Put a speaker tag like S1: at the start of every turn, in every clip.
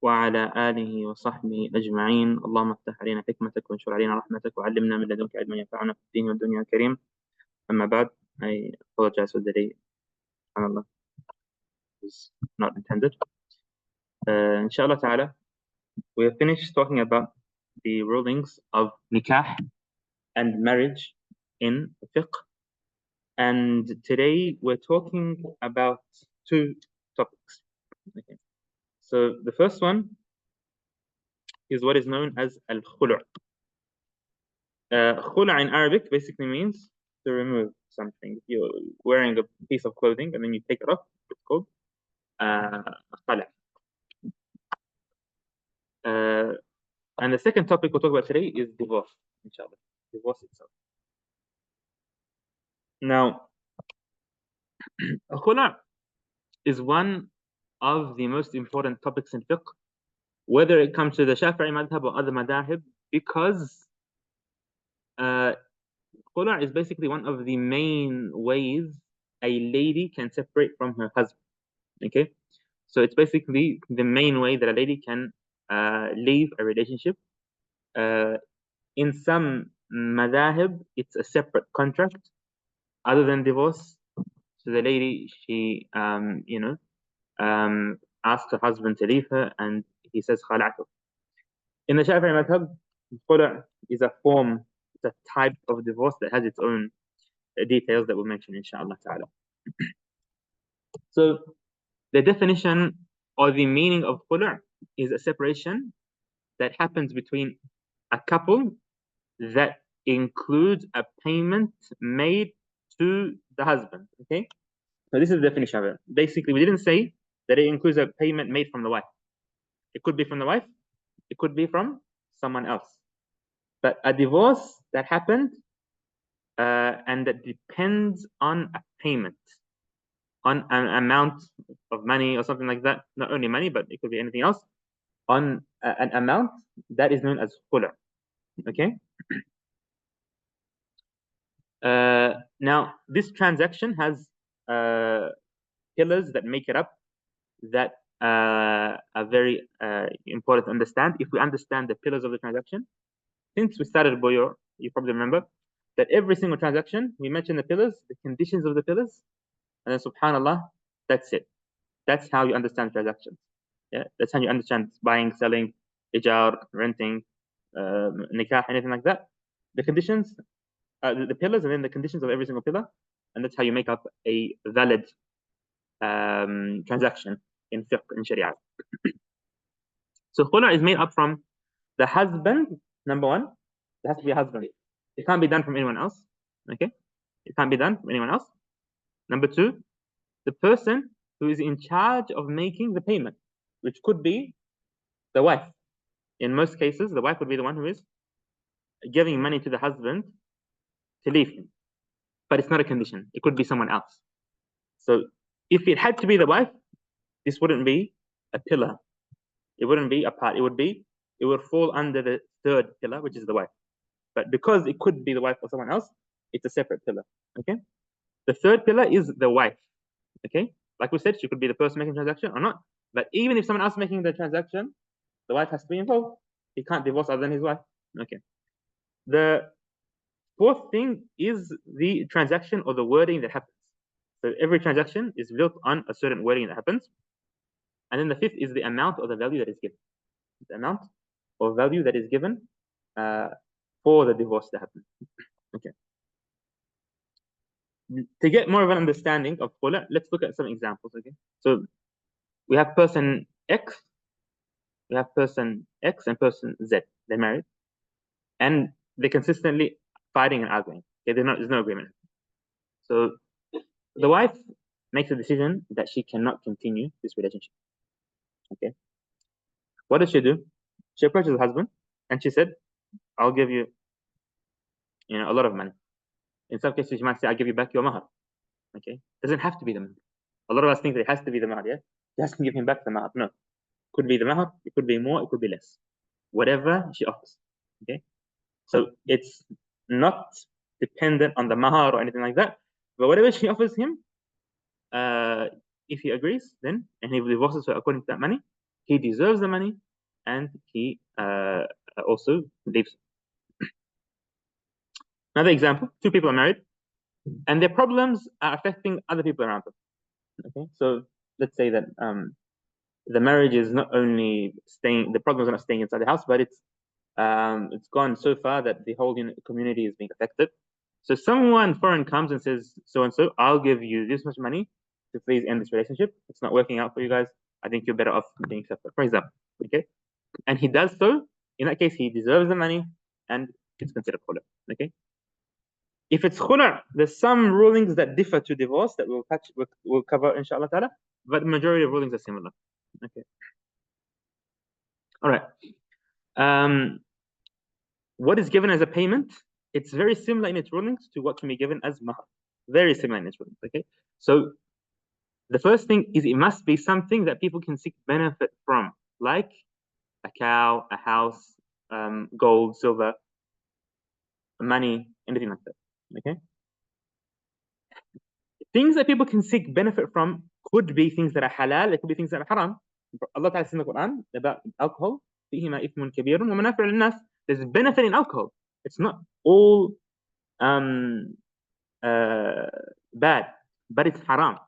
S1: وعلى آله وصحبه أجمعين. اللهم افتح علينا حكمتك وانشر علينا رحمتك وعلمنا من لدنك علما ينفعنا في الدين والدنيا الكريم. أما بعد, I apologize for the delay. SubhanAllah, was not intended. Inshallah ta'ala, we have finished talking about the rulings of Nikah and marriage in fiqh. And today we're talking about two topics. Okay. So the first one is what is known as al-khulu'. Khulu' in Arabic basically means to remove something. If you're wearing a piece of clothing and then you take it off, it's called khulu'. And the second topic we'll talk about today is divorce, inshallah. Divorce itself. Now, khulu' is one of the most important topics in fiqh, whether it comes to the Shafi'i madhab or other madahib, because khulu' is basically one of the main ways a lady can separate from her husband. Okay, so it's basically the main way that a lady can leave a relationship. In some madahib, it's a separate contract other than divorce. So the lady, she asks her husband to leave her, and he says khala'tu. In the Shafi'i madhab, khulu' is a form, it's a type of divorce that has its own details that we'll mention inshallah ta'ala. So the definition or the meaning of khulu' is a separation that happens between a couple that includes a payment made to the husband. Okay, so this is the definition of it. Basically, we didn't say that it includes a payment made from the wife. It could be from the wife, it could be from someone else. But a divorce that happened and that depends on a payment, on an amount of money or something like that. Not only money, but it could be anything else. On an amount that is known as khulu'. Okay. Now, this transaction has pillars that make it up that are very important to understand. If we understand the pillars of the transaction, since we started Boyor, you probably remember that every single transaction, we mention the pillars, the conditions of the pillars, and then subhanallah, that's it. That's how you understand transactions. Yeah, that's how you understand buying, selling, ijar, renting, nikah, anything like that. The conditions, the pillars, and then the conditions of every single pillar, and that's how you make up a valid transaction in fiqh, in sharia. So khulu' is made up from the husband. Number one, there has to be a husband. It can't be done from anyone else. Okay, it can't be done from anyone else. Number two, the person who is in charge of making the payment, which could be the wife. In most cases, the wife would be the one who is giving money to the husband to leave him. But it's not a condition. It could be someone else. So if it had to be the wife, this wouldn't be a pillar. It wouldn't be a part. It would fall under the third pillar, which is the wife. But because it could be the wife or someone else, it's a separate pillar. Okay. The third pillar is the wife. Okay. Like we said, she could be the person making the transaction or not. But even if someone else is making the transaction, the wife has to be involved. He can't divorce other than his wife. Okay. The fourth thing is the transaction or the wording that happens. So every transaction is built on a certain wording that happens. And then the fifth is the amount or the value that is given. The amount or value that is given for the divorce that happens. Okay. To get more of an understanding of khulu', let's look at some examples. Okay. So we have person X, we have person X and person Z. They're married, and they're consistently fighting and arguing. Okay, there's no agreement. So the wife makes a decision that she cannot continue this relationship. Okay. What does she do? She approaches the husband and she said, I'll give you, a lot of money. In some cases, she might say, I'll give you back your mahar. Okay. Doesn't have to be the mahar. A lot of us think that it has to be the mahar, yeah? She has to give him back the mahar. No. Could be the mahar, it could be more, it could be less. Whatever she offers. Okay. So it's not dependent on the mahar or anything like that. But whatever she offers him, if he agrees, then, and he divorces her according to that money, he deserves the money, and he also leaves. Another example: two people are married, and their problems are affecting other people around them. Okay, so let's say that the marriage is not only staying, the problems are not staying inside the house, but it's gone so far that the whole community is being affected. So someone foreign comes and says, so and so, I'll give you this much money to please end this relationship. It's not working out for you guys. I think you're better off being separate, for example. Okay, and he does so. In that case, he deserves the money, and it's considered khula. Okay. If it's khula, there's some rulings that differ to divorce that we'll cover inshallah ta'ala, but the majority of rulings are similar. Okay. All right. What is given as a payment? It's very similar in its rulings to what can be given as mahar. Very similar in its rulings. Okay. So the first thing is it must be something that people can seek benefit from, like a cow, a house, gold, silver, money, anything like that. Okay. Things that people can seek benefit from could be things that are halal, it could be things that are haram. Allah Ta'ala says in the Quran about alcohol, فيهما إثم كبير ومنافع للناس. There's benefit in alcohol. It's not all bad, but it's haram.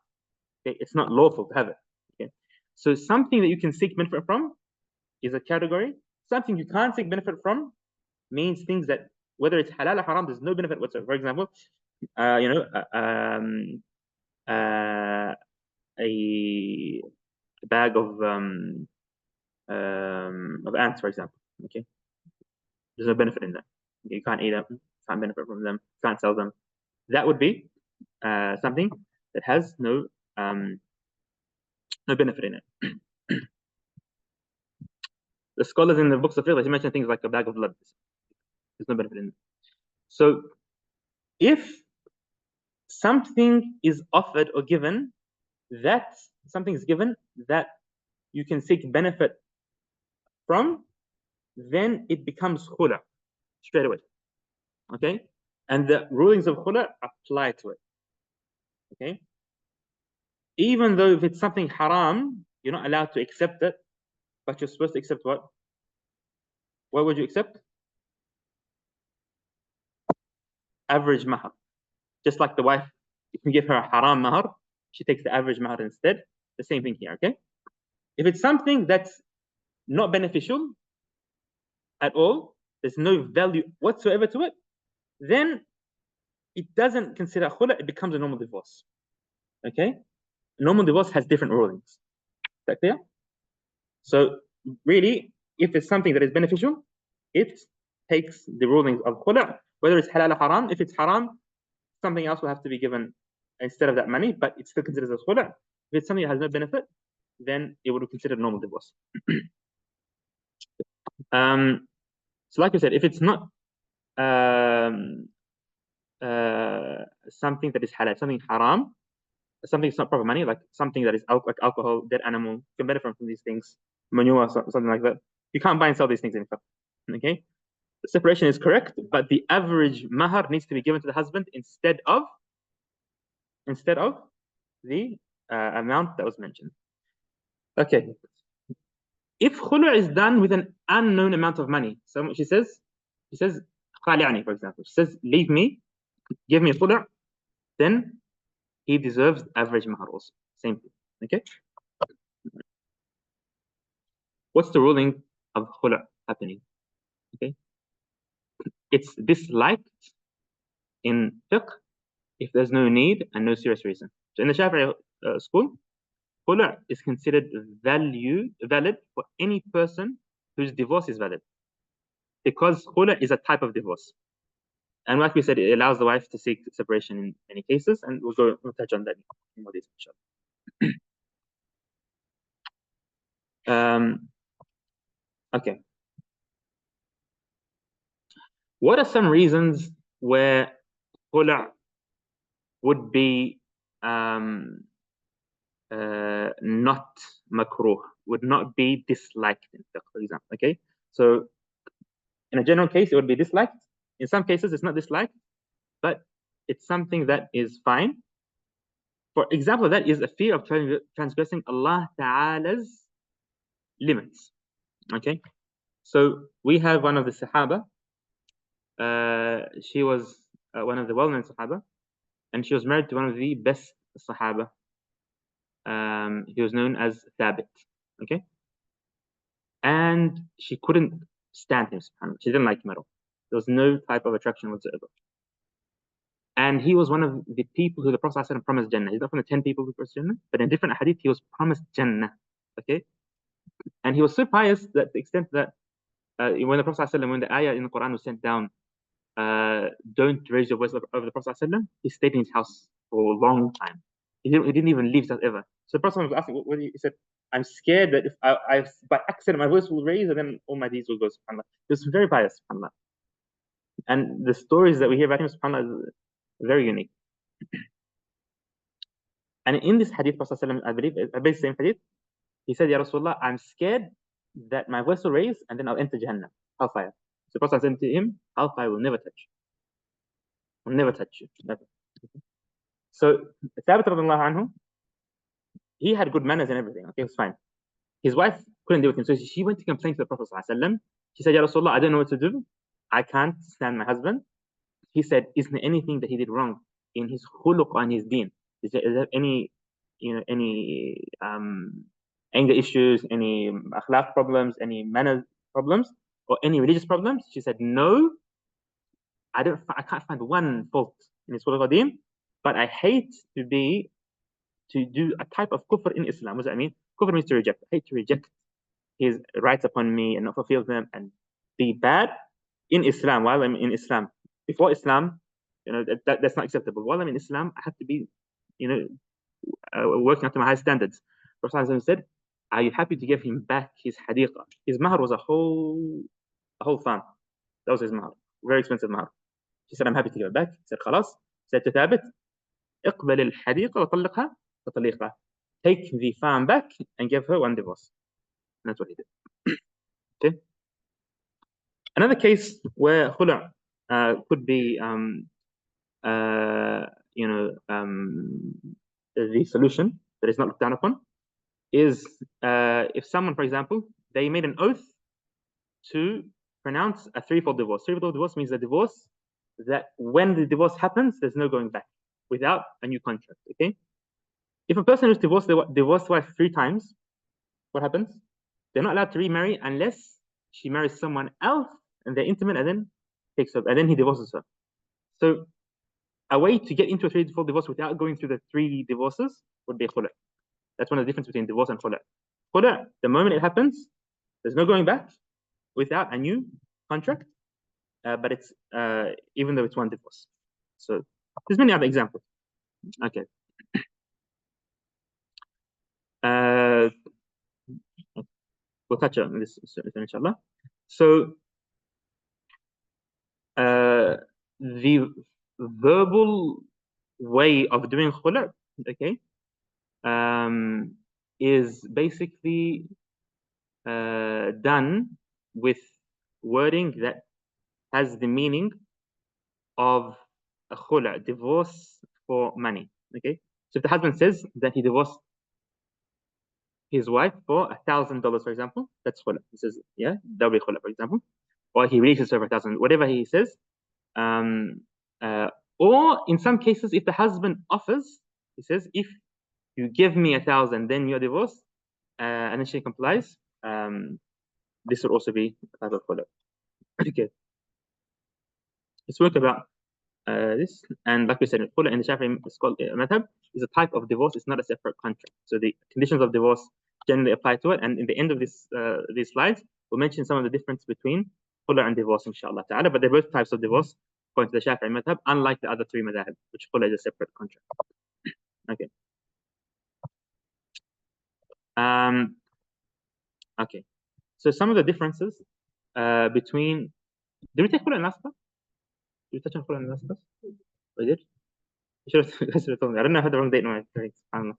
S1: Okay? It's not lawful to have it. Okay? So something that you can seek benefit from is a category. Something you can't seek benefit from means things that, whether it's halal or haram, there's no benefit whatsoever. For example, a bag of ants, for example. Okay, there's no benefit in that. Okay? You can't eat them, can't benefit from them, can't sell them. That would be something that has no benefit in it. The scholars in the books of fiqh, they mention things like a bag of blood. There's no benefit in it. So if something is offered or given, that something is given that you can seek benefit from, then it becomes khula straight away. Okay, and the rulings of khula apply to it. Okay, even though if it's something haram, you're not allowed to accept it, but you're supposed to accept what? What would you accept? Average mahar. Just like the wife, if you give her a haram mahar, she takes the average mahar instead. The same thing here. Okay, if it's something that's not beneficial at all, there's no value whatsoever to it, then it doesn't consider khula, it becomes a normal divorce. Okay, normal divorce has different rulings. Is that clear? So really, if it's something that is beneficial, it takes the rulings of khula, whether it's halal or haram. If it's haram, something else will have to be given instead of that money, but it still considers as khula. If it's something that has no benefit, then it would be considered normal divorce. So like I said, if it's not something that is halal, something haram, something that's not proper money, like something that is like alcohol, dead animal, you can benefit from these things, manure, something like that. You can't buy and sell these things in fact. Okay, the separation is correct, but the average mahar needs to be given to the husband instead of the amount that was mentioned. Okay, if khulu is done with an unknown amount of money, so she says, khali'ani, for example, she says, leave me, give me khulu, then he deserves average mahar also. Same thing. Okay. What's the ruling of khulu happening? Okay. It's disliked in fiqh if there's no need and no serious reason. So in the Shafi'i school, khulu is considered valid for any person whose divorce is valid, because khulu is a type of divorce. And like we said, it allows the wife to seek separation in many cases, and we'll touch on that in more detail. Okay. What are some reasons where khulu would be not makruh, would not be disliked in fiqh, for example? Okay, so in a general case, it would be disliked. In some cases, it's not disliked, but it's something that is fine. For example, that is a fear of transgressing Allah Ta'ala's limits. Okay, so we have one of the Sahaba. She was one of the well-known Sahaba, and she was married to one of the best Sahaba. He was known as Thabit. Okay, and she couldn't stand him. SubhanAllah. She didn't like him at all. There was no type of attraction whatsoever. And he was one of the people who the Prophet ﷺ promised Jannah. He's not from the 10 people who promised Jannah, but in different hadith, he was promised Jannah. Okay? And he was so pious that to the extent that when the Prophet ﷺ, when the ayah in the Quran was sent down, don't raise your voice over the Prophet ﷺ, he stayed in his house for a long time. He didn't even leave his house ever. So the Prophet was asking, he said, I'm scared that if I by accident my voice will raise and then all my deeds will go, subhanAllah. He was very pious, subhanAllah. And the stories that we hear about him, subhanAllah, is very unique. And in this hadith, Prophet ﷺ, I believe, the same hadith, he said, Ya Rasulullah, I'm scared that my voice will raise and then I'll enter Jahannam, hellfire. So the Prophet said to him, hellfire will never touch you. Will never touch you. Never. So Thabit radiallahu anhu, he had good manners and everything. Okay, it was fine. His wife couldn't deal with him. So she went to complain to the Prophet ﷺ. She said, Ya Rasulullah, I don't know what to do. I can't stand my husband. He said, is there anything that he did wrong in his khuluq and his deen? Is there any, any anger issues, any akhlaq problems, any manners problems, or any religious problems? She said, no, I can't find one fault in his khuluq and deen, but I hate to do a type of kufr in Islam. What does that mean? Kufr means to reject. I hate to reject his rights upon me and not fulfill them and be bad in Islam while I'm in Islam. Before Islam, that's not acceptable. While I'm in Islam, I have to be, working up to my high standards. Prophet said, are you happy to give him back his hadiqah? His mahar was a whole farm. That was his mahar. Very expensive mahar. She said, I'm happy to give it back. He said, خلاص. Said to Thabit, اقبل الحديقة وطلقها وطليقها. Take the farm back and give her one divorce. And that's what he did. Okay. Another case where khulu' could be, the solution that is not looked down upon is if someone, for example, they made an oath to pronounce a threefold divorce. Threefold divorce means a divorce that when the divorce happens, there's no going back without a new contract. Okay. If a person is divorced wife 3 times, what happens? They're not allowed to remarry unless she marries someone else and they're intimate and then takes her, and then he divorces her. So a way to get into a threefold divorce without going through the 3 divorces would be khulu'. That's one of the difference between divorce and khulu'. Khulu', the moment it happens, there's no going back without a new contract, but it's even though it's one divorce. So there's many other examples. Okay. We'll touch on this inshallah. So the verbal way of doing khulu', okay, is basically done with wording that has the meaning of a khulu', divorce for money. Okay, so if the husband says that he divorced his wife for $1,000, for example, that's khulu'. He says, yeah, that'll be khulu', for example, or he releases her for 1,000, whatever he says. Or in some cases, if the husband offers, he says, if you give me 1,000, then you're divorced, and then she complies. This would also be a type of khulu'. Okay. Let's talk about this. And like we said, khulu' in the Shafi'i madhab is a type of divorce. It's not a separate contract. So the conditions of divorce generally apply to it. And in the end of this these slides, we'll mention some of the difference between khulu' and divorce, inshallah ta'ala. But they're both types of divorce according to the Shafi'i madhab, unlike the other 3 madhab, which khulu' is a separate contract. Okay. Okay. So some of the differences between. Did we take khulu' in last class? Did we touch on khulu' in last class? We did. You should have told me. I don't know. I had the wrong date in my phone.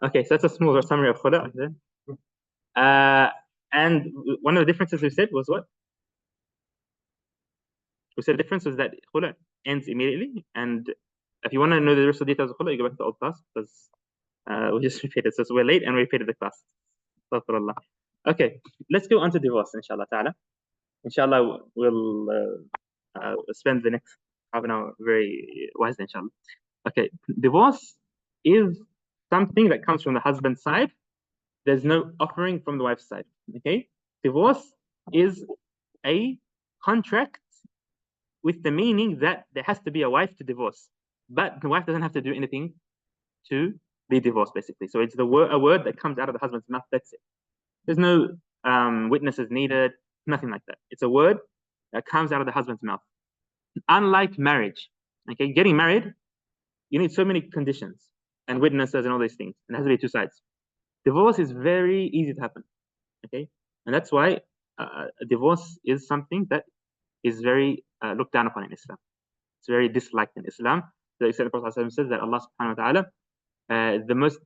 S1: Okay, so that's a small summary of khulu'. And one of the differences we said was what? We said the difference was that khulu' ends immediately, and if you want to know the rest of the details of khulu', you go back to the old class because we just repeated. So we're late and we repeated the class. Astaghfirullah. Okay, let's go on to divorce, inshallah ta'ala. Inshallah, we'll spend the next half an hour very wisely, inshallah. Okay, divorce is something that comes from the husband's side. There's no offering from the wife's side. Okay, divorce is a contract with the meaning that there has to be a wife to divorce, but the wife doesn't have to do anything to be divorced, basically. So it's a word that comes out of the husband's mouth. That's it. There's no witnesses needed, nothing like that. It's a word that comes out of the husband's mouth. Unlike marriage, okay, getting married, you need so many conditions and witnesses and all these things, and it has to be two sides. Divorce is very easy to happen, okay, and that's why divorce is something that is very looked down upon in Islam. It's very disliked in Islam. The Prophet says that Allah subhanahu wa ta'ala, the most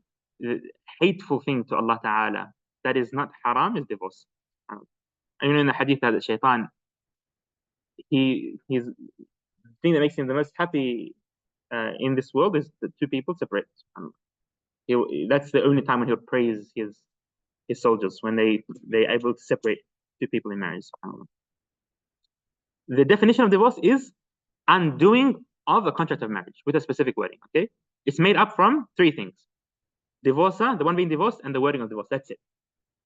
S1: hateful thing to Allah ta'ala that is not haram is divorce. Even in the hadith that shaitan, he's the thing that makes him the most happy in this world is the two people separate. That's the only time when he'll praise his soldiers, when they're able to separate two people in marriage. The definition of divorce is undoing of a contract of marriage with a specific wording. Okay, it's made up from three things: divorcer, the one being divorced, and the wording of divorce. That's it.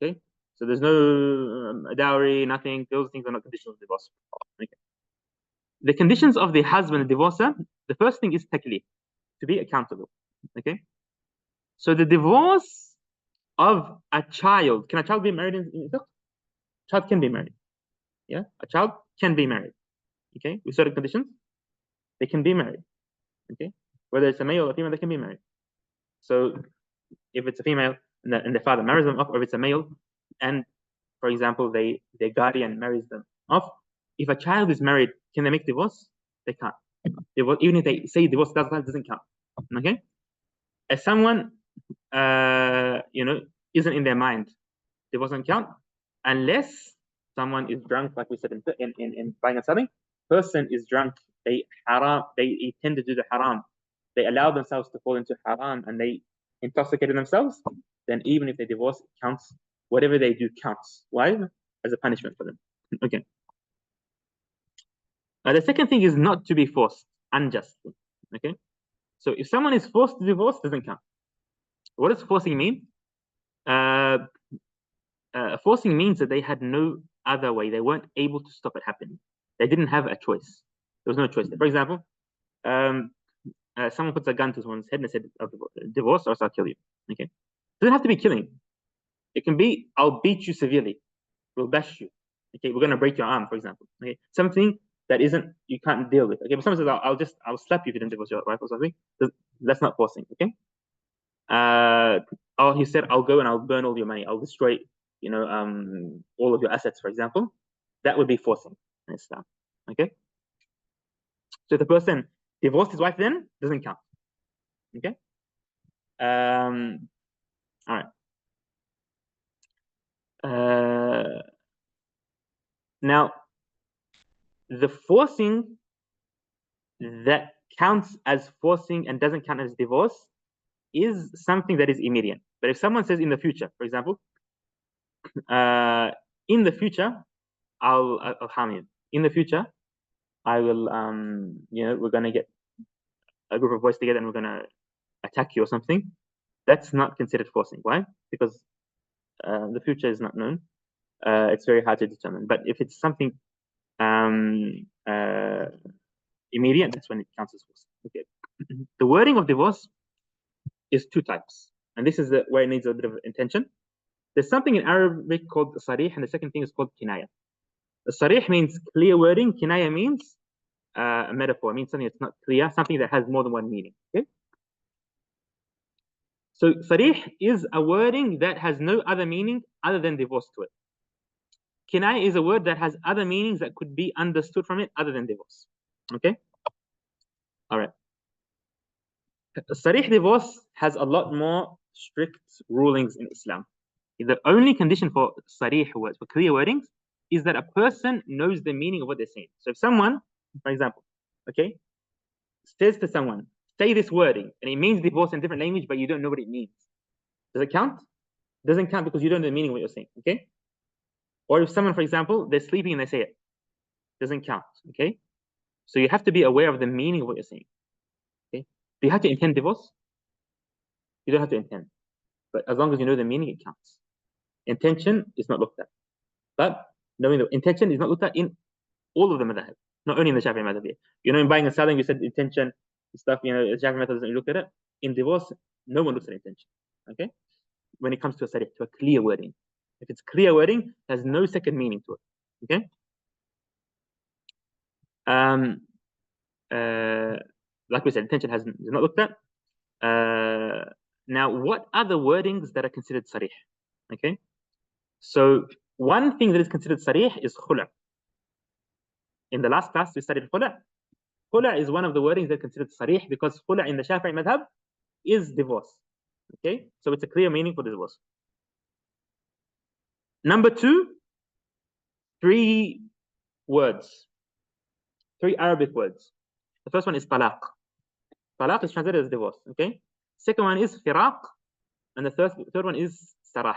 S1: Okay, so there's no dowry, nothing. Those things are not conditions of divorce. Okay. The conditions of the husband and divorcer, the first thing is taklif, to be accountable. Okay, so the divorce of a child, can a child be married in Islam? Child can be married. Yeah, a child can be married. Okay, with certain conditions, they can be married. Okay, whether it's a male or a female, they can be married. So if it's a female and the father marries them off, or if it's a male and, for example, their guardian marries them off, if a child is married, can they make divorce? They can't. Even if they say divorce doesn't count. Okay, as someone isn't in their mind, divorce doesn't count unless someone is drunk, like we said in buying and selling. Person is drunk, they tend to do the haram, they allow themselves to fall into haram, and they intoxicated themselves, then even if they divorce, it counts. Whatever they do counts. Why? As a punishment for them. Okay. The second thing is not to be forced unjustly. Okay. So if someone is forced to divorce, it doesn't count. What does forcing mean? Forcing means that they had no other way. They weren't able to stop it happening. They didn't have a choice. There was no choice. For example, someone puts a gun to someone's head and said, divorce or else I'll kill you. Okay. It doesn't have to be killing. It can be, I'll beat you severely. We'll bash you. Okay, we're gonna break your arm, for example. Okay, something that you can't deal with. Okay, but someone says, I'll slap you if you don't divorce your wife or something. That's not forcing. Okay. He said, I'll go and I'll burn all your money. I'll destroy, all of your assets, for example. That would be forcing in Islam. Okay. So if the person divorced his wife, then doesn't count. Okay. All right. Now, the forcing that counts as forcing and doesn't count as divorce is something that is immediate. But if someone says in the future, for example, in the future, I'll harm you. In the future, I will, we're gonna get a group of boys together and we're gonna attack you or something. That's not considered forcing. Why? Because the future is not known. It's very hard to determine. But if it's something immediate, that's when it counts as forcing. Okay. The wording of divorce is two types, and this is where it needs a bit of intention. There's something in Arabic called sarih, and the second thing is called kinaya. The sarih means clear wording. Kinaya means a metaphor. It means something that's not clear, something that has more than one meaning. Okay. So sarih is a wording that has no other meaning other than divorce to it. Kinaya is a word that has other meanings that could be understood from it other than divorce. Okay. All right. Sarih divorce has a lot more strict rulings in Islam. The only condition for sarih words, for clear wordings, is that a person knows the meaning of what they're saying. So if someone, for example, okay, says to someone, say this wording, and it means divorce in a different language, but you don't know what it means. Does it count? It doesn't count because you don't know the meaning of what you're saying. Okay. Or if someone, for example, they're sleeping and they say it, doesn't count. Okay, so you have to be aware of the meaning of what you're saying. Okay, do you have to intend divorce? You don't have to intend, but as long as you know the meaning, it counts. Intention is not looked at, but knowing the intention is not looked at in all of the madhab, not only in the Shafi'i madhab. You know, in buying and selling, you said intention stuff. You know, the Shafi'i madhab doesn't look at it. In divorce, no one looks at intention. Okay, when it comes to a clear wording, if it's clear wording, there's no second meaning to it. Okay. Like we said, intention is not looked at. Now, what are the wordings that are considered sarih? Okay, so one thing that is considered sarih is khulu'. In the last class, we studied khulu'. Khulu' is one of the wordings that are considered sarih because khulu' in the Shafi'i madhab is divorce. Okay, so it's a clear meaning for divorce. Number two, three words, three Arabic words. The first one is talaq. Talaq is translated as divorce. Okay, second one is firaq, and the third one is sarah.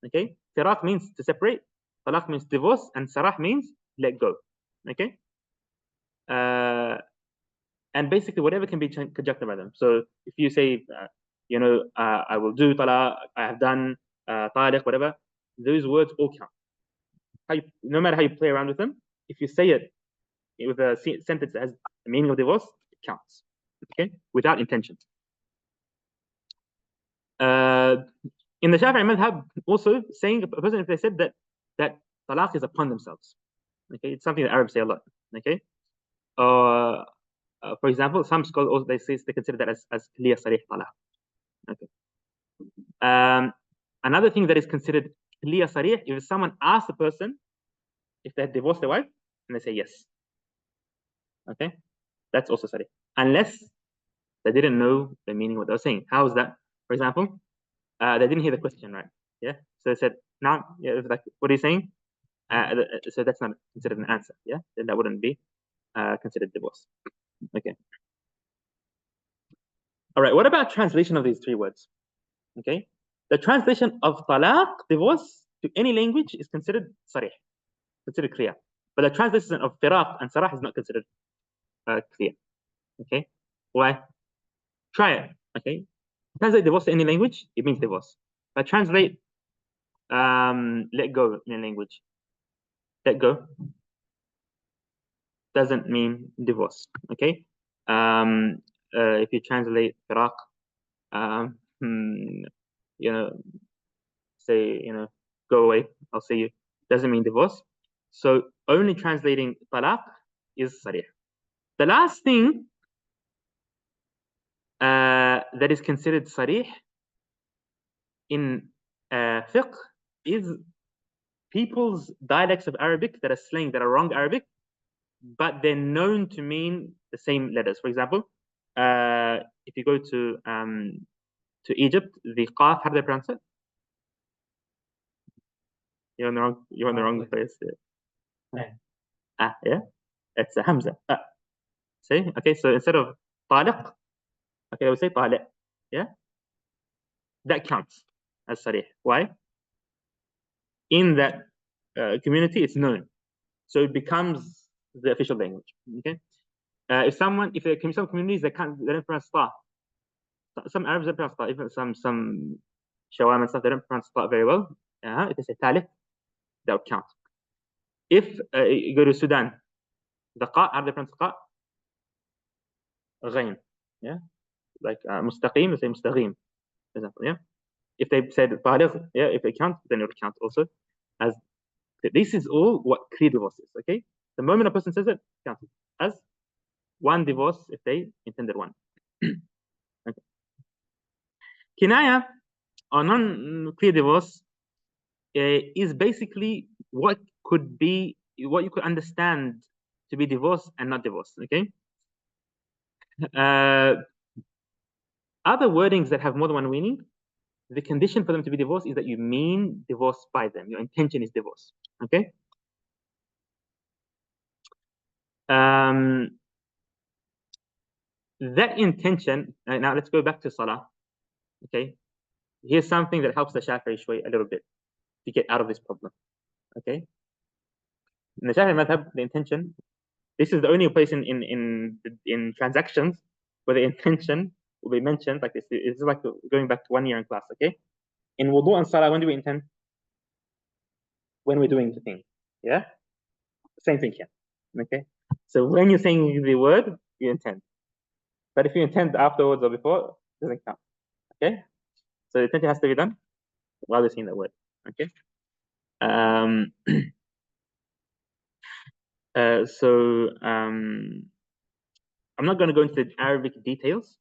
S1: Okay, firaq means to separate, talaq means divorce, and sarah means let go. Okay, and basically whatever can be conjuncted by them. So if you say, you know, I will do talaq, I have done taliq, whatever, those words all count. No matter how you play around with them, if you say it with a sentence that has the meaning of divorce, it counts. Okay, without intention. In the Shafi'i madhab, also saying a person, if they said that talaq is upon themselves, okay, it's something that Arabs say a lot. Okay, for example, some scholars also they consider that as clear sarih talaq. Okay. Another thing that is considered clear sarih, if someone asks the person if they had divorced their wife and they say yes. Okay, that's also sarih, unless they didn't know the meaning of what they were saying. How is that? For example, they didn't hear the question right. Yeah, so they said, "Now, yeah, like, what are you saying?" So that's not considered an answer. Yeah, then that wouldn't be considered divorce. Okay. All right. What about translation of these three words? Okay, the translation of talaq, divorce, to any language is considered sarih, considered clear. But the translation of firaq and sarah is not considered clear. Okay, why? Try it. Okay, translate divorce to any language, it means divorce. But translate let go in a language, let go doesn't mean divorce. Okay, if you translate firaq, you know, say, you know, go away, I'll see you, doesn't mean divorce. So only translating talaq is sarih. The last thing that is considered sarih in fiqh is people's dialects of Arabic that are slang, that are wrong Arabic, but they're known to mean the same letters. For example, if you go to Egypt, the qaf, how do they pronounce it? You're in the wrong place. Yeah, it's a hamza. See, okay, so instead of taliq, okay, I would say taliq. Yeah, that counts as sarih. Why? In that community, it's known, so it becomes the official language. Okay, if there can be some communities that don't pronounce ta. Some Arabs don't pronounce ta. Even some Shawam and stuff, they don't pronounce ta very well. If they say taliq, that would count. If you go to Sudan, the qa, how do they pronounce qa? Ghain. Yeah, like mustaqim, they say mustaqim, for example. Yeah, if they said taliq, yeah, if they count, then it would count also as. This is all what clear divorce is. Okay, the moment a person says it, counts as one divorce if they intended one. Okay. Kinaya or non-clear divorce is basically what you could understand to be divorce and not divorce. Okay. Other wordings that have more than one meaning, the condition for them to be divorced is that you mean divorce by them. Your intention is divorce. Okay. That intention. Now let's go back to salah. Okay. Here's something that helps the Shafi'i a little bit to get out of this problem. Okay. In the Shafi'i madhab, the intention. This is the only place in transactions where the intention will be mentioned like this. It's like going back to 1 year in class. Okay. In wudu and salah, when do we intend? When we're doing the thing. Yeah. Same thing here. Okay. So when you're saying the word, you intend. But if you intend afterwards or before, it doesn't count. Okay. So the intention has to be done while you're saying the word. Okay. I'm not going to go into the Arabic details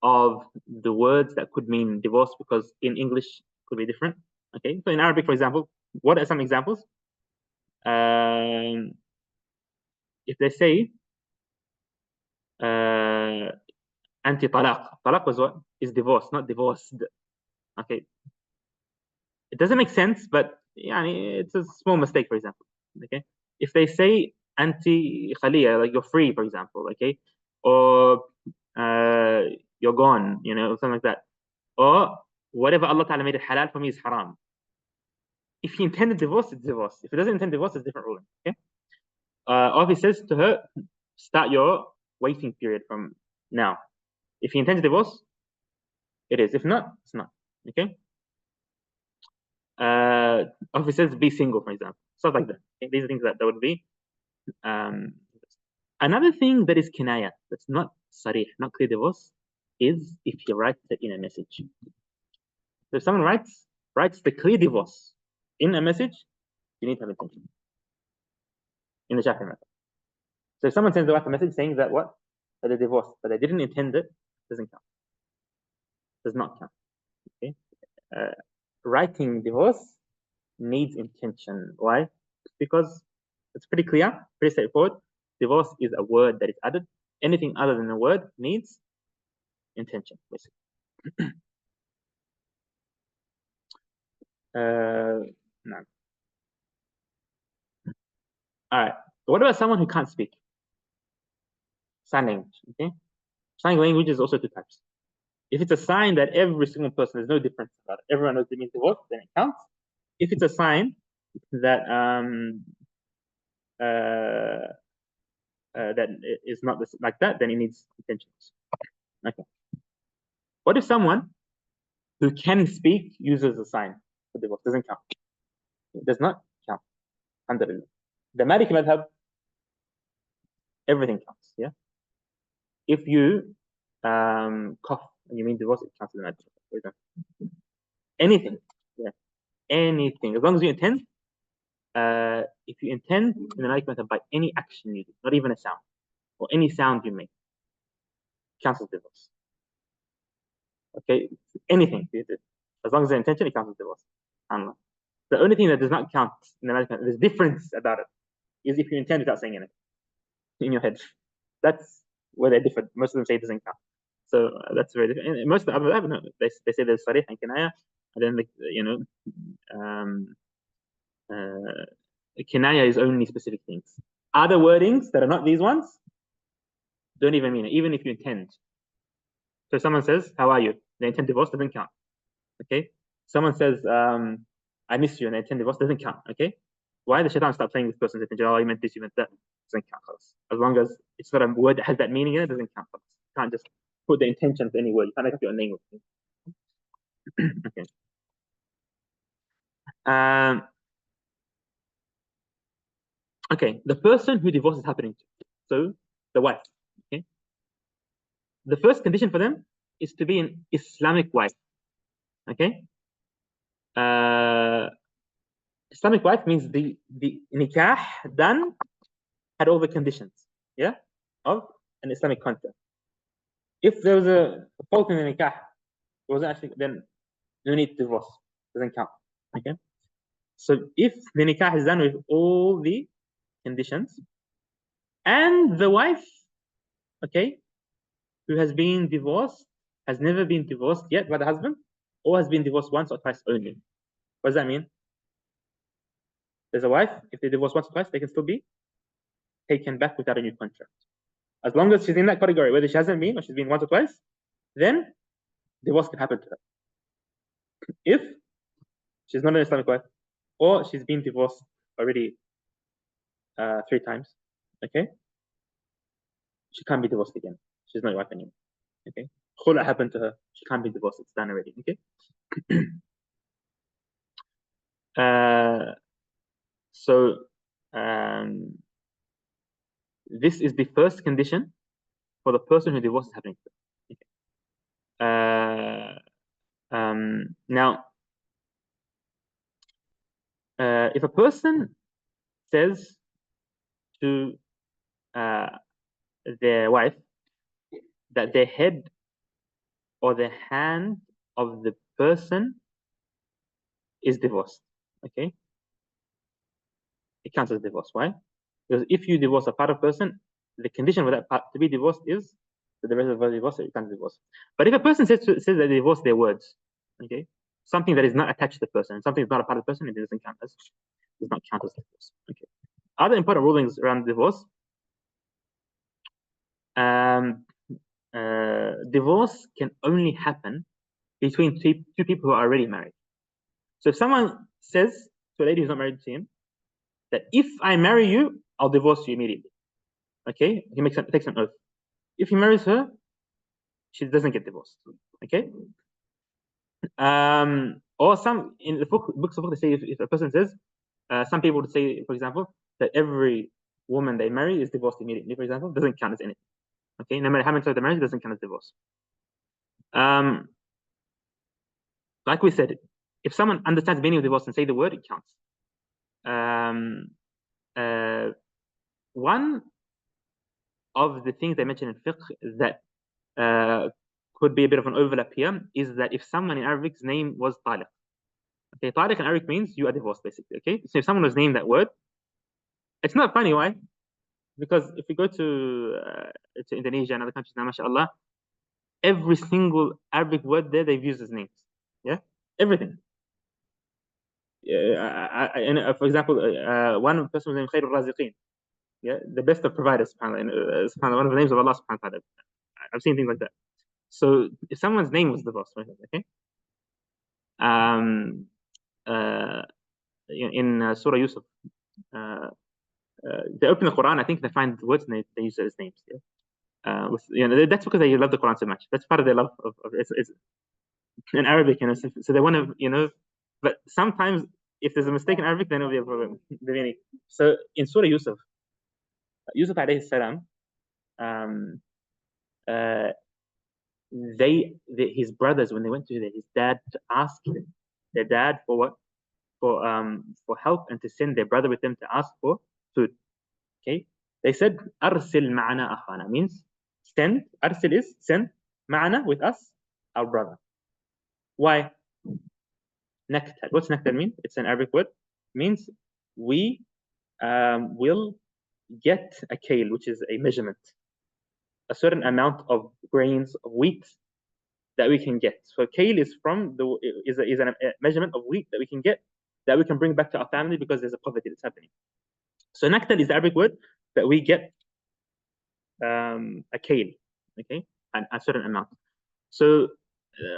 S1: of the words that could mean divorce because in English it could be different. Okay, so in Arabic, for example, what are some examples? If they say anti-talaq, talaq was what? Is divorce, not divorced. Okay, it doesn't make sense, but yeah, it's a small mistake, for example. Okay, if they say anti-khaliya, like you're free, for example, okay, or you're gone, something like that, or whatever Allah Ta'ala made it halal for me is haram. If he intended divorce, it's divorce. If he doesn't intend divorce, it's a different ruling. Okay. Or if he says to her, start your waiting period from now. If he intends divorce, it is. If not, it's not. Okay. Or if he says be single, for example, stuff like that. Okay? These are things that would be. Another thing that is kinaya, that's not sarih, not clear divorce, is if he writes it in a message. So if someone writes the clear divorce in a message, you need to have intention in the Shafi'i method. So if someone sends a message saying that what? That they're divorced, but they didn't intend it, doesn't count. Does not count. Okay. Writing divorce needs intention. Why? Because it's pretty clear, pretty straightforward. Divorce is a word that is added. Anything other than a word needs intention, basically. No. All right. What about someone who can't speak? Sign language. Okay. Sign language is also 2 types. If it's a sign that every single person, there's no difference about it, everyone knows it means divorce, then it counts. If it's a sign that that is not like that, then it needs intentions. Okay. What if someone who can speak uses a sign for divorce? Doesn't count. It does not count. Alhamdulillah. The Maliki madhab, everything counts. Yeah. If you cough and you mean divorce, it counts in the madhab. Anything. Yeah. Anything. As long as you intend. If you intend in the Maliki madhab by any action you do, not even a sound, or any sound you make, counts as divorce. Okay, anything you do, as long as the intention, it counts as divorce. The only thing that does not count in the Maliki madhab, there's difference about it, is if you intend without saying anything in your head. That's where they differ. Most of them say it doesn't count. So that's very different. And most of the other, no, they say there's sarih and kinaya, and then kinaya is only specific things. Other wordings that are not these ones don't even mean it, even if you intend. So someone says, "How are you?" The intent divorce doesn't count. Okay. Someone says, "I miss you," and the intent divorce doesn't count. Okay. Why? The shaitan start playing with person's intention. Oh, you meant this, you meant that. Doesn't count. As long as it's not a word that has that meaning in it, doesn't count. You can't just put the intention of any word. You can't make up your name with it. Okay. Okay. The person who divorce is happening to, so the wife. Okay. The first condition for them is to be an Islamic wife. Okay. Islamic wife means the nikah done had all the conditions, yeah, of an Islamic contract. If there was a fault in the nikah, it wasn't actually, then no need to divorce. Doesn't count. Okay. So if the nikah is done with all the conditions, and the wife, okay, who has been divorced, has never been divorced yet by the husband, or has been divorced once or twice only. What does that mean? There's a wife, if they divorce once or twice, they can still be taken back without a new contract. As long as she's in that category, whether she hasn't been or she's been once or twice, then divorce can happen to her. If she's not an Islamic wife, or she's been divorced already 3 times, okay, she can't be divorced again. She's not your wife anymore. Okay, khula happened to her. She can't be divorced. It's done already. Okay. So this is the first condition for the person who divorce is happening to. Okay. Now, if a person says to their wife that the head or the hand of the person is divorced, okay, it counts as divorce. Why? Because if you divorce a part of a person, the condition for that part to be divorced is that the rest of the divorce, it can't divorce. But if a person says that they divorce their words, okay, something that is not attached to the person, something that's not a part of the person, it does not count as divorce. Okay. Other important rulings around divorce. Divorce can only happen between two people who are already married. So if someone says to a lady who's not married to him that if I marry you, I'll divorce you immediately. Okay, he takes an oath. If he marries her, she doesn't get divorced. Okay. Or some in the books of book they say if a person says, some people would say, for example, that every woman they marry is divorced immediately. For example, doesn't count as anything. Okay, no matter how many times they marry, doesn't count as divorce. Like we said, if someone understands the meaning of divorce and say the word, it counts. One of the things they mentioned in fiqh that could be a bit of an overlap here is that if someone in Arabic's name was taliq. Okay, taliq in Arabic means you are divorced, basically. Okay, so if someone was named that word, it's not funny. Why? Because if you go to Indonesia and other countries now, mashallah, every single Arabic word there they've used as names. Yeah, everything. For example, one person was named Khairul Raziqin. Yeah, the best of providers, subhanAllah. One of the names of Allah subhanahu wa ta'ala. I've seen things like that. So if someone's name was divorced, okay, in Surah Yusuf, they open the Quran. I think they find words and they use it as names. Yeah, that's because they love the Quran so much. That's part of their love of it's in Arabic, so they want to, but sometimes if there's a mistake in Arabic, then it'll be a problem. So in Surah Yusuf alayhi salam, his brothers, when they went to his dad to ask their dad for what, for help and to send their brother with them to ask for food, okay, they said arsil ma'ana akhana, means send. Arsil is send, ma'ana with us, our brother. Why? Naktal. What's naktal mean? It's an Arabic word. It means we will get a kale, which is a measurement, a certain amount of grains of wheat that we can get. So kale is a measurement of wheat that we can get, that we can bring back to our family because there's a poverty that's happening. So naktal is the Arabic word that we get a kale, okay, and a certain amount. So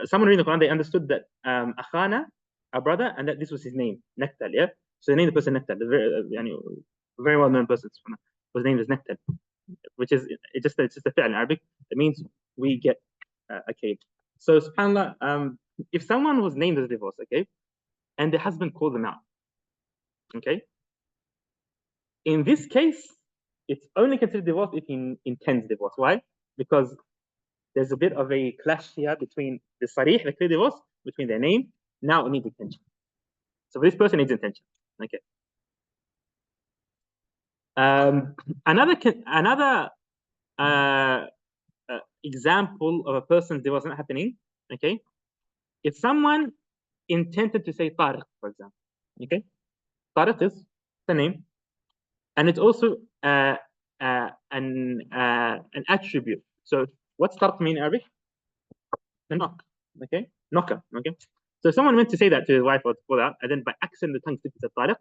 S1: someone reading the Quran, they understood that akhana, our brother, and that this was his name, Naktal. Yeah, so they named the person Naktal. A very well-known person was named as Naktal, which is it's just a fi'l in Arabic. It means we get a kale. So subhanAllah, if someone was named as divorce, okay, and the husband called them out, okay, in this case, it's only considered divorce if he intends divorce. Why? Because there's a bit of a clash here between the sarih, the clear divorce, between their name. Now it needs attention. So this person needs attention. Okay. Another example of a person's divorce not happening. Okay. If someone intended to say Tariq, for example. Okay. Tariq is the name, and it's also an attribute. So what's Tariq mean in Arabic? The knock. Okay. Knocker. Okay. So if someone meant to say that to his wife or to pull out, and then by accident the tongue slips to Tariq,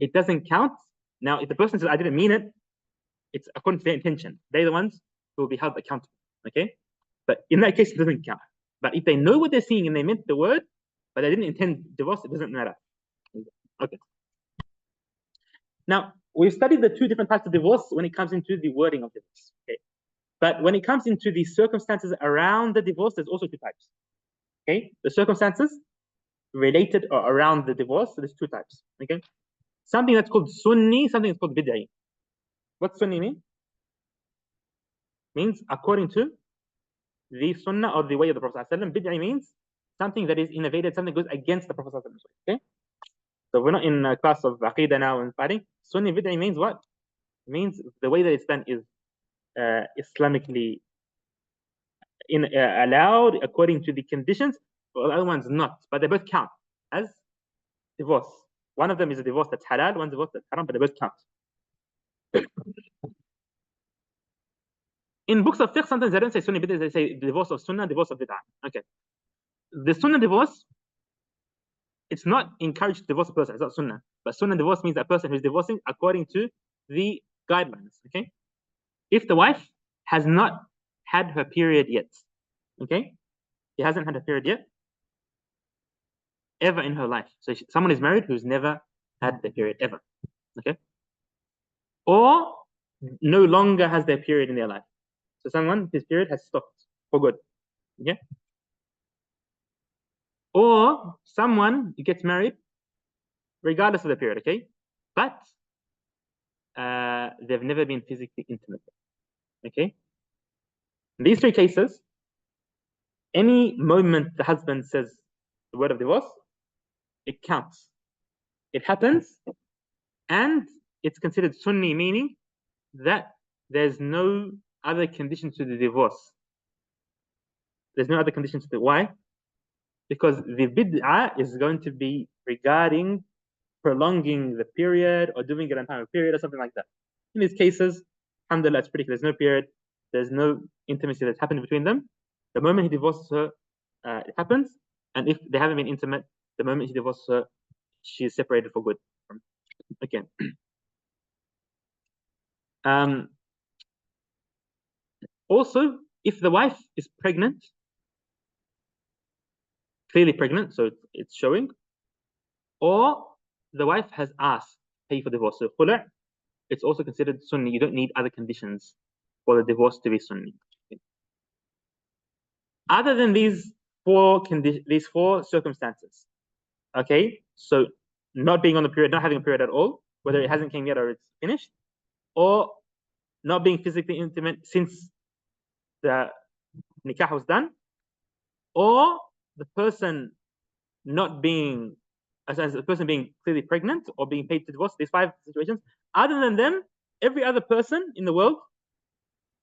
S1: it doesn't count. Now, if the person says, I didn't mean it, it's according to their intention. They're the ones who will be held accountable. Okay? But in that case, it doesn't count. But if they know what they're seeing and they meant the word, but they didn't intend divorce, it doesn't matter. Okay. Now, we've studied the two different types of divorce when it comes into the wording of divorce. Okay. But when it comes into the circumstances around the divorce, there's also two types. Okay. The circumstances related or around the divorce, so there's two types. Okay. Something that's called Sunni, something that's called Bid'i. What Sunni mean? Means according to the Sunnah or the way of the Prophet ﷺ. Bid'i means something that is innovated, something that goes against the Prophet ﷺ. Okay. So we're not in a class of Aqidah now and fighting. Sunni Bid'i means what? It means the way that it's done is Islamically allowed according to the conditions, but the other one's not. But they both count as divorce. One of them is a divorce that's halal, one's a divorce that's haram, but they both count. In books of fiqh, sometimes they don't say Sunni bid'ah, they say divorce of Sunnah, divorce of bid'ah. Okay. The Sunnah divorce, it's not encouraged to divorce a person, it's not Sunnah. But Sunnah divorce means that person who's divorcing according to the guidelines. Okay. If the wife has not had her period yet, okay, she hasn't had a period yet, ever in her life. So someone is married who's never had the period ever, okay, or no longer has their period in their life. So someone, his period has stopped for good, okay, or someone gets married regardless of the period, okay, but they've never been physically intimate, okay. In these three cases, any moment the husband says the word of divorce, it counts. It happens, and it's considered Sunni, meaning that there's no other condition to the divorce. There's no other condition to the why? Because the bid'ah is going to be regarding prolonging the period or doing it on time of period or something like that. In these cases, alhamdulillah, it's pretty clear. There's no period, there's no intimacy that's happened between them. The moment he divorces her, it happens. And if they haven't been intimate, the moment he divorces her, she's separated for good. Again. Also, if the wife is pregnant, clearly pregnant, so it's showing, or the wife has asked pay for divorce, so khulu', it's also considered Sunni. You don't need other conditions for the divorce to be Sunni. Other than these four circumstances, okay, so not being on the period, not having a period at all, whether it hasn't came yet or it's finished, or not being physically intimate since the nikah was done, or the person not being, as a person being clearly pregnant or being paid to divorce, these five situations. Other than them, every other person in the world,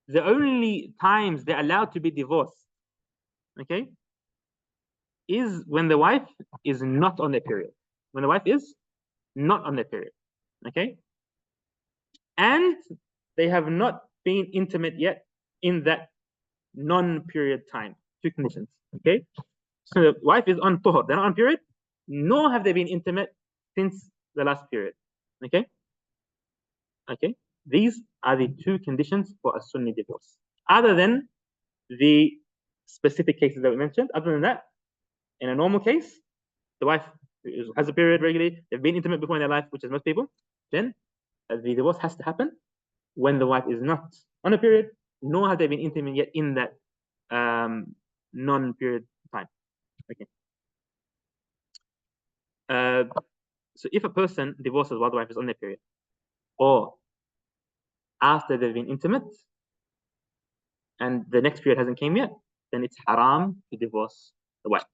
S1: the only times they're allowed to be divorced, okay, is when the wife is not on their period. When the wife is not on their period, okay, and they have not been intimate yet in that non-period time. Two conditions, okay. So the wife is on tuhur, they're not on period, nor have they been intimate since the last period, okay. Okay, these are the two conditions for a Sunni divorce. Other than the specific cases that we mentioned, other than that, in a normal case, the wife has a period regularly, they've been intimate before in their life, which is most people, then the divorce has to happen when the wife is not on a period, nor have they been intimate yet in that non-period time. Okay. So if a person divorces while the wife is on their period, or after they've been intimate, and the next period hasn't came yet, then it's haram to divorce the wife.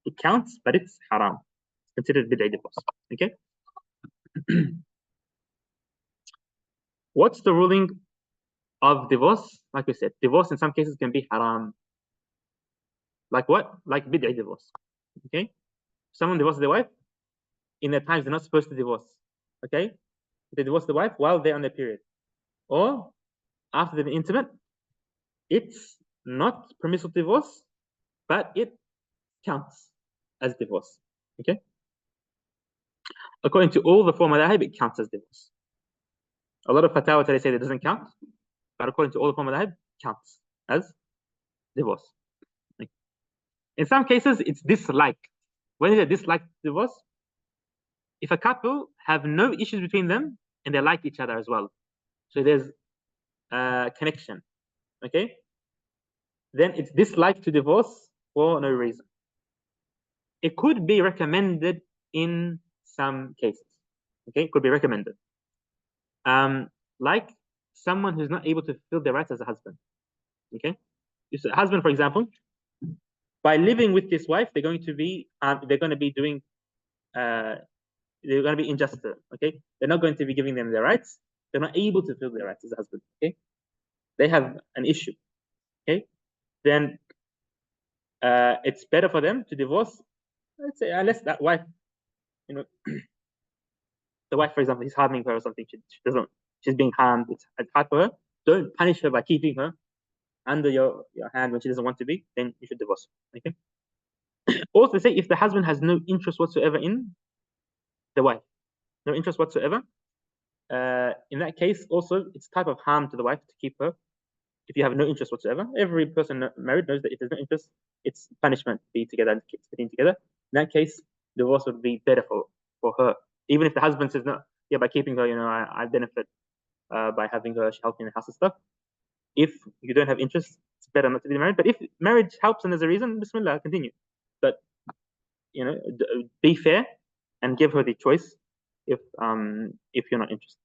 S1: It counts, but it's haram. It's considered bid'ah divorce. Okay. What's the ruling of divorce? Like we said, divorce in some cases can be haram. Like what? Like bid'ah divorce. Okay. Someone divorces their wife in the times they're not supposed to divorce. Okay. They divorce the wife while they're on their period, or after they've been intimate. It's not permissible divorce, but it counts as divorce. Okay. According to all the four madhahib, it counts as divorce. A lot of fatwa today say that it doesn't count, but according to all the four madhahib, it counts as divorce. In some cases, it's disliked. When is it disliked divorce? if a couple have no issues between them and they like each other as well, so there's a connection, okay, then it's disliked to divorce for no reason. It could be recommended in some cases, okay, it could be recommended. Like someone who's not able to fulfill their rights as a husband, okay. If a husband, for example, by living with this wife, they're going to be doing they're going to be injustice, okay. They're not going to be giving them their rights. They're not able to fulfill their rights as a husband, okay. They have an issue, okay. Then it's better for them to divorce, let's say, unless that wife, you know, the wife, for example, he's harming her or something. She's being harmed. It's hard for her. Don't punish her by keeping her under your hand when she doesn't want to be. Then you should divorce, okay. Also, say if the husband has no interest whatsoever in the wife, no interest whatsoever, in that case, also it's type of harm to the wife to keep her. If you have no interest whatsoever, every person married knows that if there's no interest, it's punishment to be together and sitting together. In that case, divorce would be better for her. Even if the husband says, no, yeah, by keeping her, you know, I benefit by having her, she helps me in the house and stuff. If you don't have interest, it's better not to be married. But if marriage helps and there's a reason, bismillah, continue. But, you know, be fair and give her the choice if you're not interested.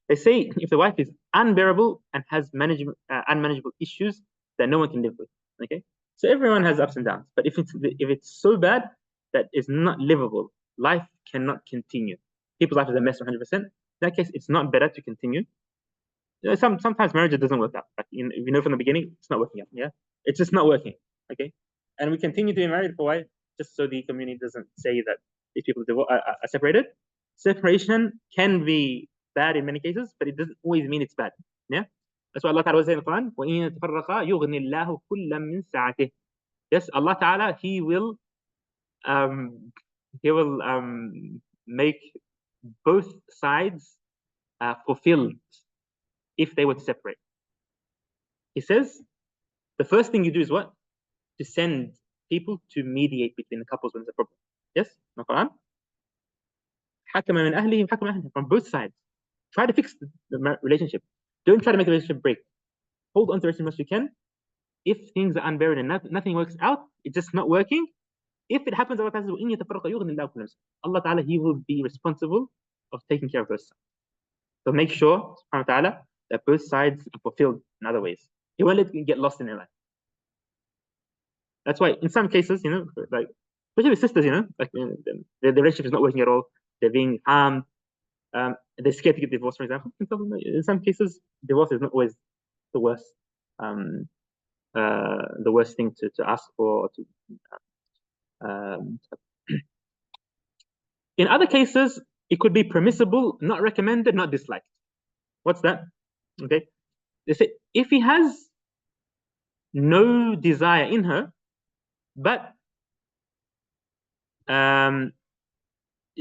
S1: They say if the wife is unbearable and has unmanageable issues that no one can live with, okay. So everyone has ups and downs, but if it's so bad that it's not livable, life cannot continue. People's life is a mess 100%. In that case, it's not better to continue. Sometimes marriage doesn't work out. Like, you know from the beginning, it's not working out. Yeah, it's just not working. Okay, and we continue to be married for a while, just so the community doesn't say that these people are separated. Separation can be bad in many cases, but it doesn't always mean it's bad. Yeah, that's why Allah Ta'ala says in the Quran, وَإِن يَتَفَرَّقَا يُغْنِ اللَّهُ كُلًّا مِنْ سَعَتِهِ. Yes, Allah Ta'ala, He will make both sides fulfilled if they were to separate. He says the first thing you do is what? To send people to mediate between the couples when there's a problem. Yes, in the Quran. حَكَمَ مِنْ أَهْلِهِ وَحَكَمَ مِنْ أَهْلِهِ. From both sides. Try to fix the relationship. Don't try to make the relationship break. Hold on to the relationship as you can. If things are unbearable and nothing works out, it's just not working. If it happens, Allah Ta'ala, He will be responsible of taking care of those sides. So make sure, subhanahu wa ta'ala, that both sides are fulfilled in other ways. He won't let you get lost in their life. That's why in some cases, you know, like especially with sisters, you know, like the relationship is not working at all. They're being harmed. They're scared to get divorced, for example. In some cases, divorce is not always the worst. The worst thing to ask for. In other cases, it could be permissible, not recommended, not disliked. What's that? Okay. They say if he has no desire in her, but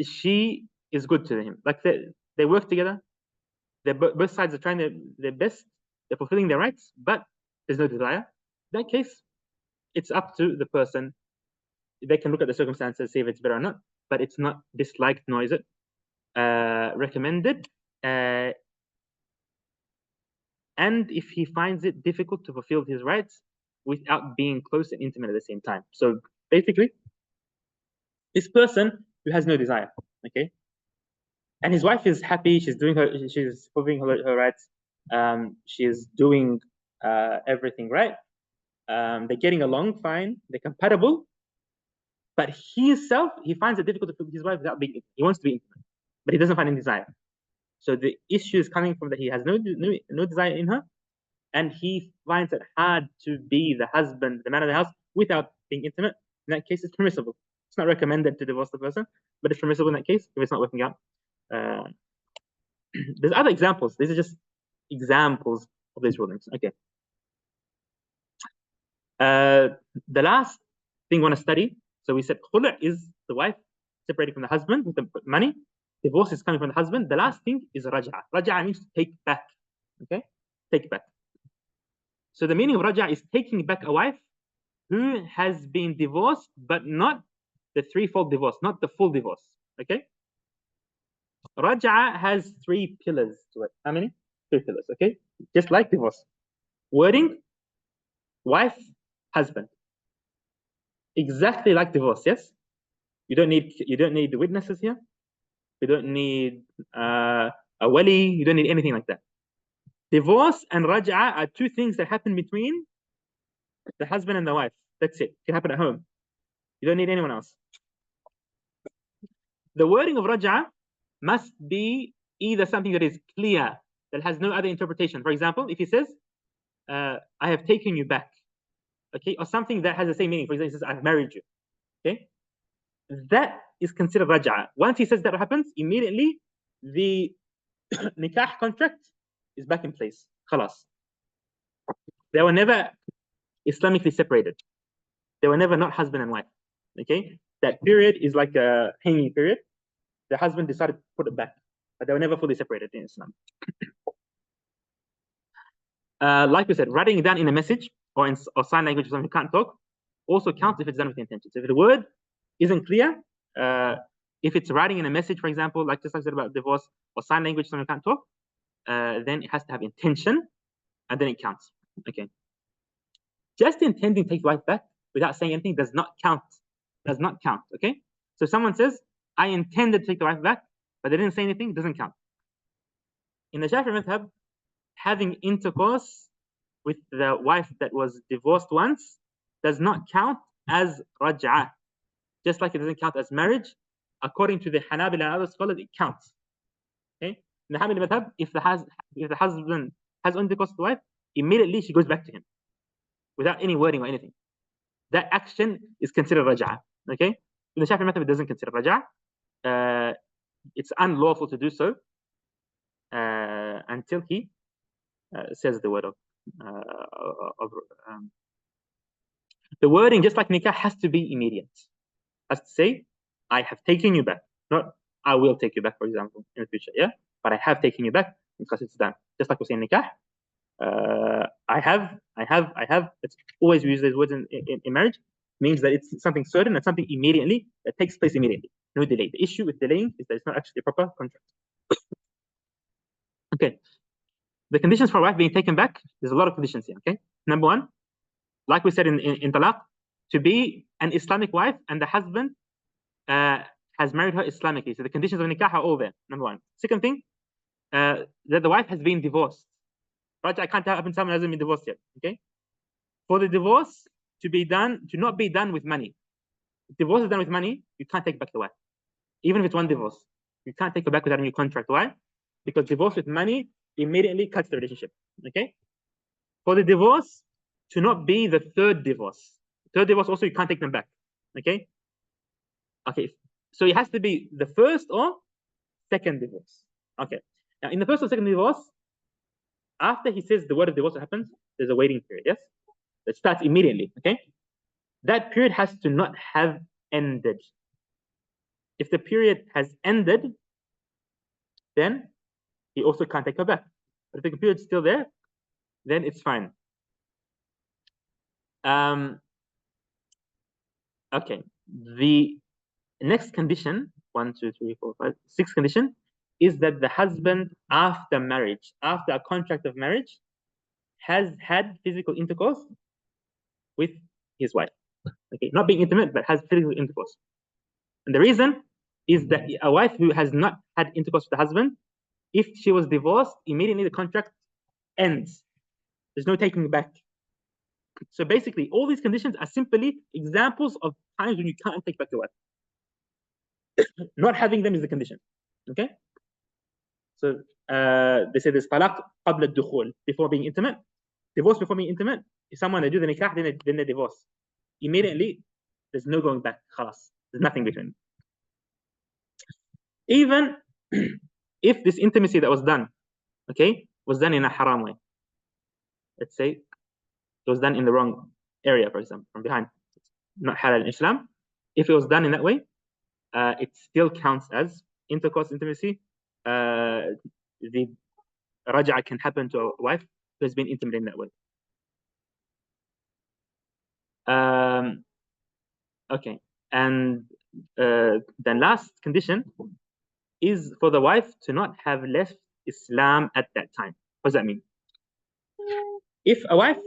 S1: she is good to him. Like they work together. Both sides are trying their best. They're fulfilling their rights, but there's no desire. In that case, it's up to the person. They can look at the circumstances, see if it's better or not, but it's not disliked, nor is it recommended. And if he finds it difficult to fulfill his rights without being close and intimate at the same time. So basically, this person who has no desire, okay, and his wife is happy, she's fulfilling her rights, she's doing everything right, they're getting along fine, they're compatible, but he finds it difficult to fulfill his wife without being intimate. He wants to be intimate, but he doesn't find any desire. So the issue is coming from that he has no desire in her, and he finds it hard to be the husband, the man of the house, without being intimate. In that case, it's permissible. It's not recommended to divorce the person, but it's permissible in that case if it's not working out. There's other examples. These are just examples of these rulings. Okay. The last thing we want to study. So we said khulu is the wife separating from the husband with the money. Divorce is coming from the husband. The last thing is raja'a. Raja'a means to take back. Okay, take back. So the meaning of raja'a is taking back a wife who has been divorced, but not the threefold divorce, not the full divorce. Okay. Raja'a has 3 pillars to it. How many? 3 pillars. Okay. Just like divorce. Wording, wife, husband. Exactly like divorce. Yes. You don't need the witnesses here. You don't need a wali. You don't need anything like that. Divorce and raja'a are 2 things that happen between the husband and the wife. That's it. It can happen at home. You don't need anyone else. The wording of raja'a must be either something that is clear, that has no other interpretation. For example, if he says, I have taken you back, okay, or something that has the same meaning. For example, he says, I've married you, okay, that is considered raja'a. Once he says that happens, immediately the nikah contract is back in place. Khalas. They were never Islamically separated. They were never not husband and wife. Okay, that period is like a hanging period. The husband decided to put it back, but they were never fully separated in Islam. Like we said, writing it down in a message or sign language or something you can't talk also counts if it's done with intention. So if the word isn't clear, if it's writing in a message, for example, like just like I said about divorce, or sign language, something you can't talk, then it has to have intention, and then it counts. Okay. Just intending to take life back without saying anything does not count. Does not count. Okay. So if someone says, I intended to take the wife back, but they didn't say anything, it doesn't count. In the Shafi'i madhab, having intercourse with the wife that was divorced once does not count as raj'ah. Just like it doesn't count as marriage, according to the Hanabila and other scholars, it counts. Okay? In the Hanbali madhab, if the husband has intercourse with the wife, immediately she goes back to him without any wording or anything. That action is considered raj'ah. Okay? In the Shafi'i madhab, it doesn't consider raj'ah. It's unlawful to do so until he says the word of the wording, just like nikah, has to be immediate. Has to say, I have taken you back, not I will take you back, for example, in the future. Yeah, but I have taken you back because it's done. Just like we say in nikah, I have. It's always we use these words in marriage. Means that it's something certain and something immediately that takes place immediately. No delay. The issue with delaying is that it's not actually a proper contract. Okay. The conditions for wife being taken back, there's a lot of conditions here. Okay. Number 1, like we said in talaq, to be an Islamic wife and the husband has married her Islamically. So the conditions of nikah are all there. Number 1. Second thing, that the wife has been divorced. Right? I can't happen someone hasn't been divorced yet. Okay. For the divorce to not be done with money. If divorce is done with money, you can't take back the wife. Even if it's one divorce, you can't take her back without a new contract. Why? Because divorce with money immediately cuts the relationship. Okay. For the divorce to not be the third divorce. Third divorce also you can't take them back. Okay. Okay. So it has to be the first or second divorce. Okay. Now in the first or second divorce, after he says the word of divorce happens, there's a waiting period. Yes. That starts immediately. Okay. That period has to not have ended. If the period has ended, then he also can't take her back. But if the period is still there, then it's fine. Okay. The next condition, 1, 2, 3, 4, 5, 6 condition, is that the husband after marriage, after a contract of marriage, has had physical intercourse with his wife. Okay, not being intimate, but has physical intercourse. And the reason is that a wife who has not had intercourse with the husband, if she was divorced, immediately the contract ends. There's no taking back. So basically, all these conditions are simply examples of times when you can't take back your wife. Not having them is the condition. Okay? So they say there's talaq qabla al-dukhul, before being intimate. Divorce before being intimate. If someone they do the nikah, then they divorce. Immediately, there's no going back. Khalas. There's nothing between. Even if this intimacy that was done, okay, was done in a haram way. Let's say it was done in the wrong area, for example, from behind. It's not halal in Islam. If it was done in that way, it still counts as intercourse, intimacy. The raj'a can happen to a wife who has been intimate in that way. Okay, and the last condition is for the wife to not have left Islam at that time. What does that mean? If a wife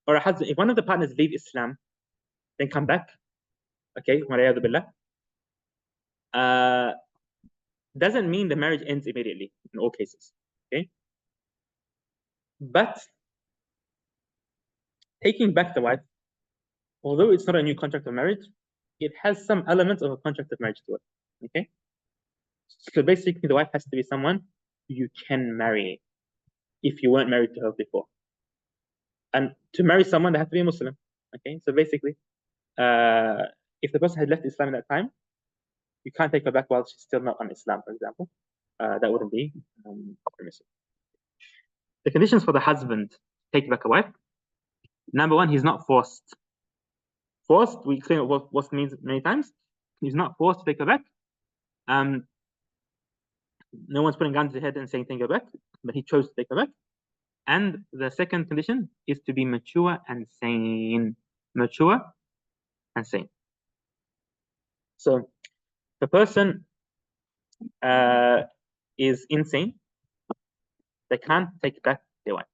S1: or a husband, if one of the partners leave Islam, then come back, okay, doesn't mean the marriage ends immediately in all cases, okay? But taking back the wife, although it's not a new contract of marriage, it has some elements of a contract of marriage to it, okay? So basically, the wife has to be someone you can marry if you weren't married to her before. And to marry someone, they have to be a Muslim, okay? So basically, if the person had left Islam at that time, you can't take her back while she's still not on Islam, for example. That wouldn't be permissible. The conditions for the husband to take back a wife. Number one, he's not forced. Forced, we explained what means many times. He's not forced to take her back. No one's putting gun to his head and saying take her back, but he chose to take her back. And the second condition is to be mature and sane. Mature and sane. So if the person is insane, they can't take back their wife.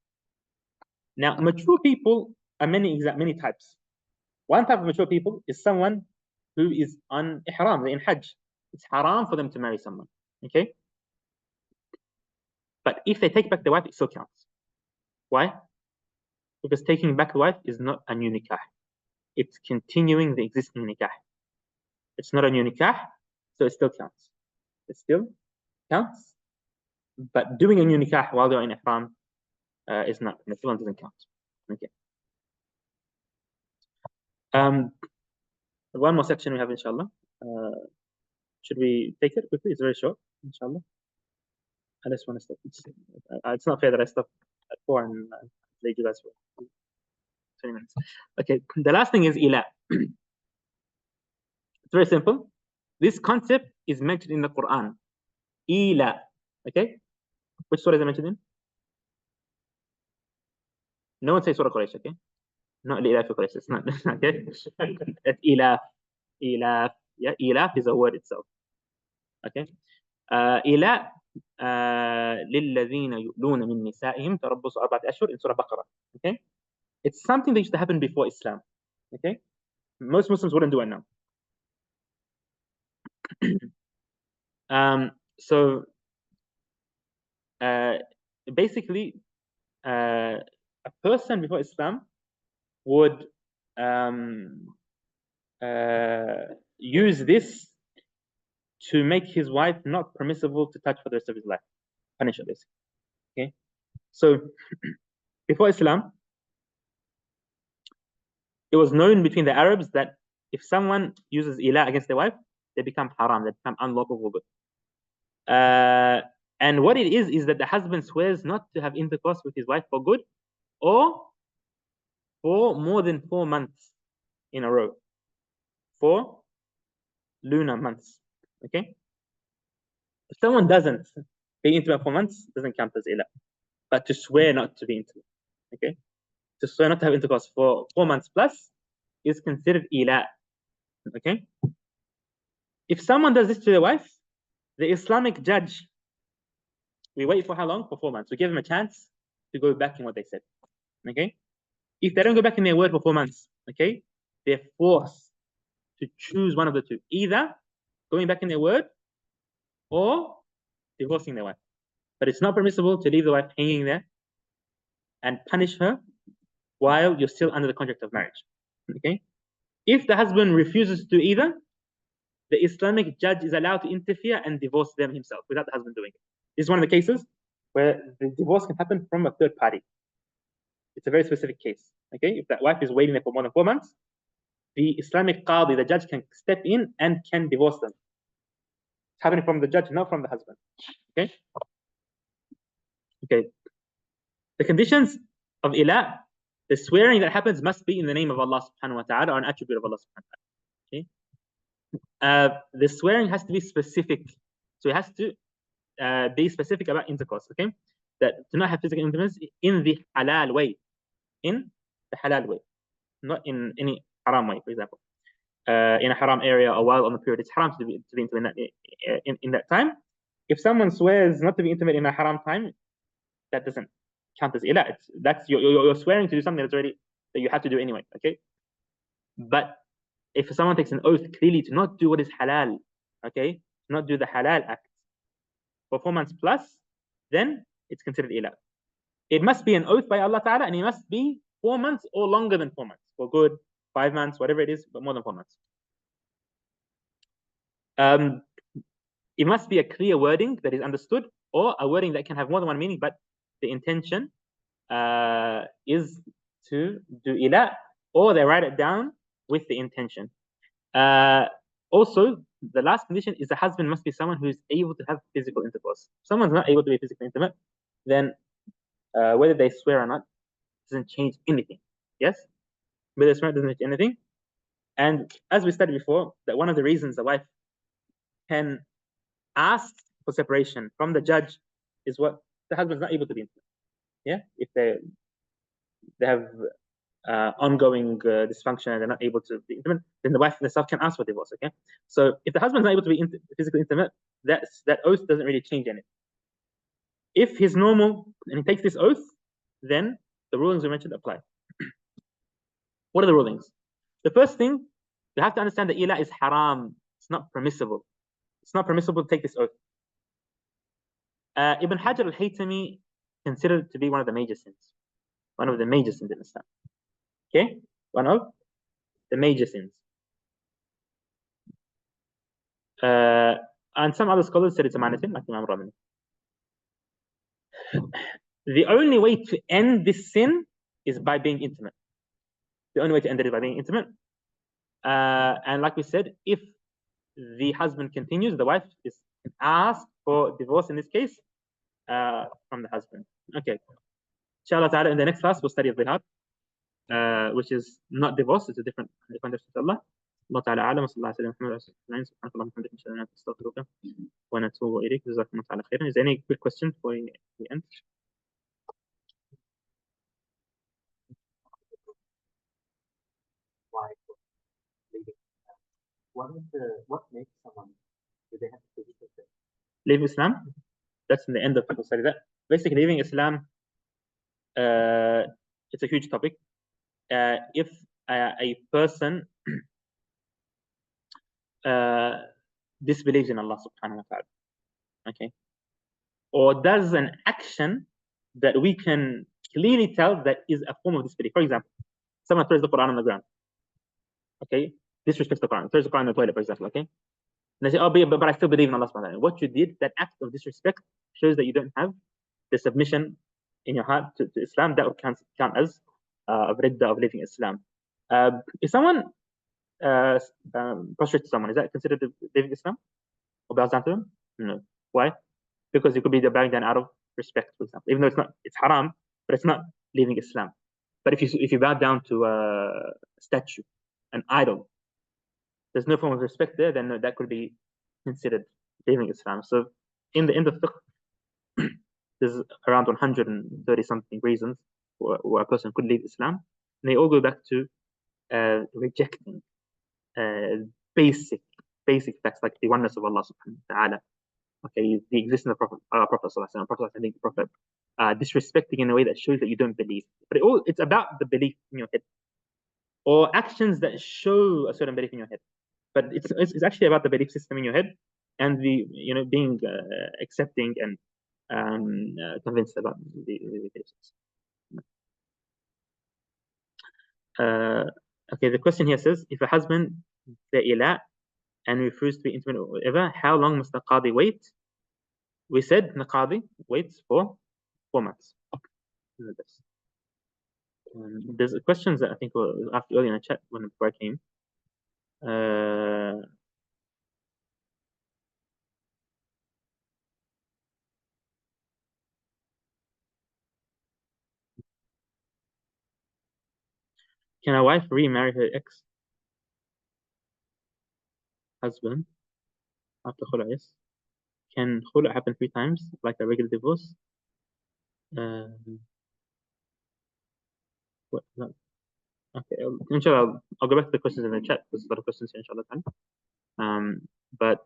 S1: Now, mature people are many types. One type of mature people is someone who is on ihram, they're in hajj. It's haram for them to marry someone, okay? But if they take back the wife, it still counts. Why? Because taking back the wife is not a new nikah. It's continuing the existing nikah. It's not a new nikah, so it still counts. It still counts. But doing a new nikah while they're in ihram is not, and it still doesn't count. Okay. One more section we have, inshallah. Should we take it quickly? It's very short, inshallah. I just want to stop. It's not fair that I stop at 4 and leave you guys for 20 minutes. Okay, the last thing is Iylaa. It's very simple. This concept is mentioned in the Quran. Iylaa. Okay? Which surah is it mentioned in? No one says Surah Quraysh, okay? Not Iylaa for Quraysh. It's not. Okay? It's Iylaa. Iylaa. Yeah, Iylaa is a word itself. Okay? Iylaa للذين يؤلون من نسائهم تربص 4 أشهر in Surah Baqarah. Okay? It's something that used to happen before Islam. Okay? Most Muslims wouldn't do it now. So basically, a person before Islam would use this to make his wife not permissible to touch for the rest of his life. Punish her, basically. Okay? So before Islam, it was known between the Arabs that if someone uses Iylaa against their wife, they become haram, they become unlawful for good. And what it is that the husband swears not to have intercourse with his wife for good or for more than 4 months in a row. 4 lunar months. Okay? If someone doesn't be intimate 4 months, it doesn't count as Iylaa. But to swear not to be intimate, okay? To swear not to have intercourse for 4 months plus is considered Iylaa. Okay? If someone does this to their wife, the Islamic judge, we wait for how long? For 4 months. We give them a chance to go back in what they said. Okay? If they don't go back in their word for 4 months, okay, they're forced to choose one of the two. Either going back in their word or divorcing their wife. But it's not permissible to leave the wife hanging there and punish her while you're still under the contract of marriage. Okay? If the husband refuses to do either, the Islamic judge is allowed to interfere and divorce them himself without the husband doing it. This is one of the cases where the divorce can happen from a third party. It's a very specific case. Okay? If that wife is waiting there for more than 4 months, the Islamic qadi, the judge, can step in and can divorce them. It's happening from the judge, not from the husband. Okay? Okay. The conditions of Iylaa, the swearing that happens must be in the name of Allah subhanahu wa ta'ala or an attribute of Allah subhanahu wa ta'ala. Okay? The swearing has to be specific. So it has to be specific about intercourse, okay? That do not have physical intimacy in the halal way. In the halal way. Not in any haram way, for example. in a haram area or while on the period, it's haram to be intimate in that time. If someone swears not to be intimate in a haram time, that doesn't count as ilah. That's you're swearing to do something that's already that you have to do anyway. Okay, but if someone takes an oath clearly to not do what is halal, okay, not do the halal act for 4 months plus, then it's considered ilah. It must be an oath by Allah Ta'ala, and it must be 4 months or longer than 4 months. For good, 5 months, whatever it is, but more than 4 months. It must be a clear wording that is understood, or a wording that can have more than one meaning, but the intention is to do ilah, or they write it down with the intention. Also, the last condition is the husband must be someone who is able to have physical intercourse. If someone's not able to be physically intimate, then whether they swear or not doesn't change anything. Yes, whether they swear doesn't change anything. And as we studied before, that one of the reasons the wife can ask for separation from the judge is what the husband's not able to be intimate. Yeah, if they have ongoing dysfunction and they're not able to be intimate, then the wife herself can ask for divorce. Okay, so if the husband's not able to be physically intimate, that oath doesn't really change anything. If he's normal and he takes this oath, then the rulings we mentioned apply. What are the rulings? The first thing, you have to understand that ilah is haram. It's not permissible. It's not permissible to take this oath. Ibn Hajar al-Haytami considered it to be one of the major sins. One of the major sins in Islam. Okay? One of the major sins. And some other scholars said it's a minor sin, like Imam Ramani. The only way to end this sin is by being intimate. The only way to end it is by being intimate. And like we said, if the husband continues, the wife is asked for divorce in this case from the husband. Okay. Inshallah ta'ala, in the next class, we'll study al-zihar, which is not divorce, it's a different context, inshallah. Allah ta'ala a'lam, wa sallallahu alayhi wa sallam, subhanahu wa ta'ala, astaghfiruka wa natubu ilayk, jazakum ta'ala khairan. Is there any quick question before we end? What makes someone, do they have to leave Islam? That's in the end of the study. That basically leaving Islam, it's a huge topic. If a person disbelieves in Allah subhanahu wa ta'ala, okay, or does an action that we can clearly tell that is a form of disbelief. For example, someone throws the Quran on the ground, okay, disrespects the Quran, throws the Quran in the toilet, for example, okay, and they say, oh, but I still believe in Allah subhanahu wa ta'ala. What you did, that act of disrespect, shows that you don't have the submission in your heart to Islam. That would count as of ridda, of leaving Islam. If someone prostrates someone, is that considered leaving Islam or bows down to them? No. Why? Because it could be the bowing down out of respect, for example. Even though it's haram, but it's not leaving Islam. But if you bow down to a statue, an idol, there's no form of respect there, then no, that could be considered leaving Islam. So in the end of fiqh, there's around 130 something reasons where a person could leave Islam. And they all go back to rejecting basic facts like the oneness of Allah subhanahu wa ta'ala, okay, the existence of Prophet sallallahu alaihi wasallam, Prophet disrespecting in a way that shows that you don't believe. But it's about the belief in your head, or actions that show a certain belief in your head. But it's actually about the belief system in your head and the being accepting and convinced about the basis. Okay, the question here says, if a husband the ilah and refused to be intimate or whatever, how long must the qadi wait? We said the qadi waits for 4 months. There's questions that I think were asked earlier in the chat before I came. Can a wife remarry her ex-husband after khula? Yes. Can khula happen 3 times like a regular divorce? What? No. Okay, inshallah, I'll go back to the questions in the chat. There's a lot of questions here, inshallah. But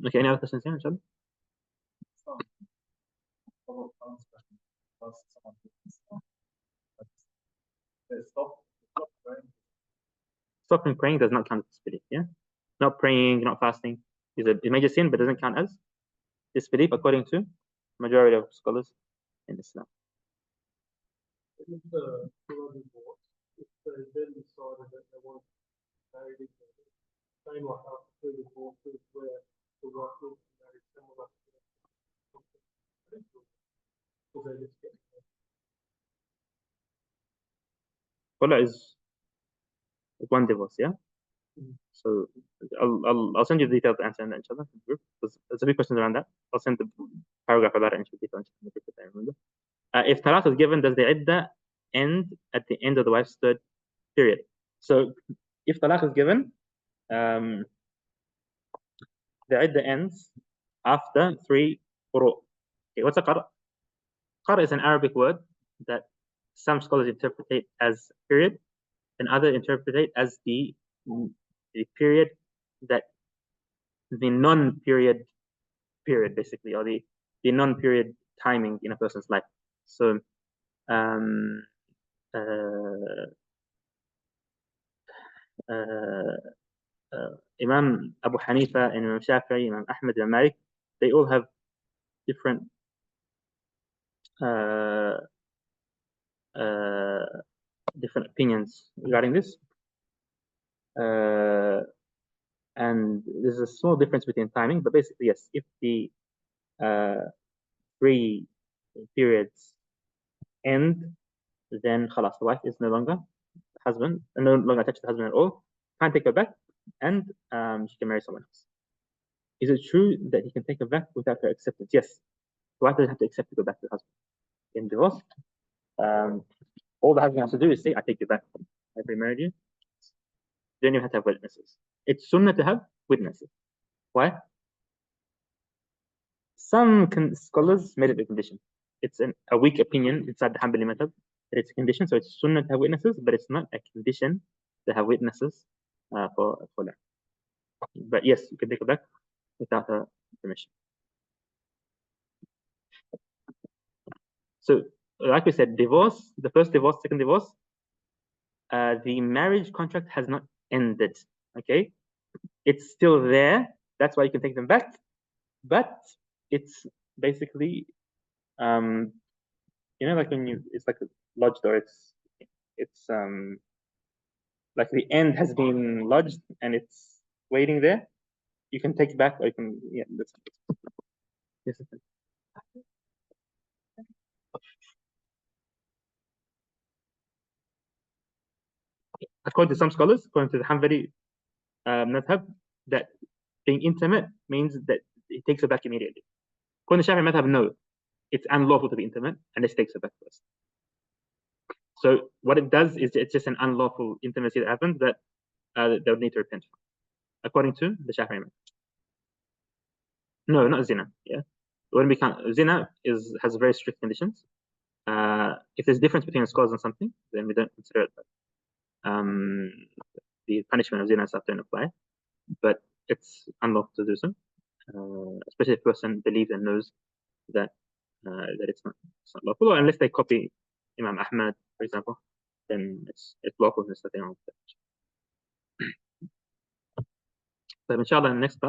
S1: okay, any other questions here, inshallah? Stopping praying does not count as disbelief, yeah? Not praying, not fasting is a major sin, but doesn't count as disbelief according to majority of scholars in Islam.
S2: If the divorce, if they then decided that they want to marry each other, they might have to do divorces where the wife will marry someone else.
S1: Khula is one divorce, yeah? So I'll send you the detailed answer in the inshallah group. There's a few questions around that. I'll send the paragraph about it in detail in the group if I remember. If talaq is given, does the iddah end at the end of the wife's third period? So if talaq is given, the iddah ends after 3 quru. Okay, what's a qara? Qara is an Arabic word that some scholars interpret it as period and others interpret it as the period that the non-period period, basically, or the non-period timing in a person's life. So Imam Abu Hanifa and Imam Shafi'i, Imam Ahmad, Imam Malik, they all have different different opinions regarding this. And there's a small difference between timing, but basically, yes, if the 3 periods end, then khalas, the wife is no longer the husband, and no longer attached to the husband at all. Can't take her back, and she can marry someone else. Is it true that he can take her back without her acceptance? Yes. The wife doesn't have to accept to go back to the husband. In divorce, all the husband has to do is say, I take you back. I've remarried you. Then you have to have witnesses. It's sunnah to have witnesses. Why? Some scholars made it a condition. It's a weak opinion inside the Hanbali method that it's a condition. So it's sunnah to have witnesses, but it's not a condition to have witnesses for that. But yes, you can take her back without her permission. So, like we said, divorce, the first divorce, second divorce, the marriage contract has not ended. Okay, it's still there. That's why you can take them back. But it's basically, you know, like when it's like a lodged, or it's like the end has been lodged and it's waiting there. You can take it back, or you can, yeah, that's yes. According to some scholars, according to the Hanbali madhab, that being intimate means that it takes her back immediately. According to Shafi'i madhab, no, it's unlawful to be intimate unless it takes her back first. So what it does is it's just an unlawful intimacy that happens that they would need to repent from, according to the Shafi'i madhab. No, not zina. Yeah, when we count zina has very strict conditions. If there's a difference between scholars on something, then we don't consider it. The punishment of zina and stuff don't apply, but it's unlawful to do so, especially if a person believes and knows that that it's not lawful, or unless they copy Imam Ahmad, for example, then it's lawful. There's nothing wrong with that. So inshallah, in the next class.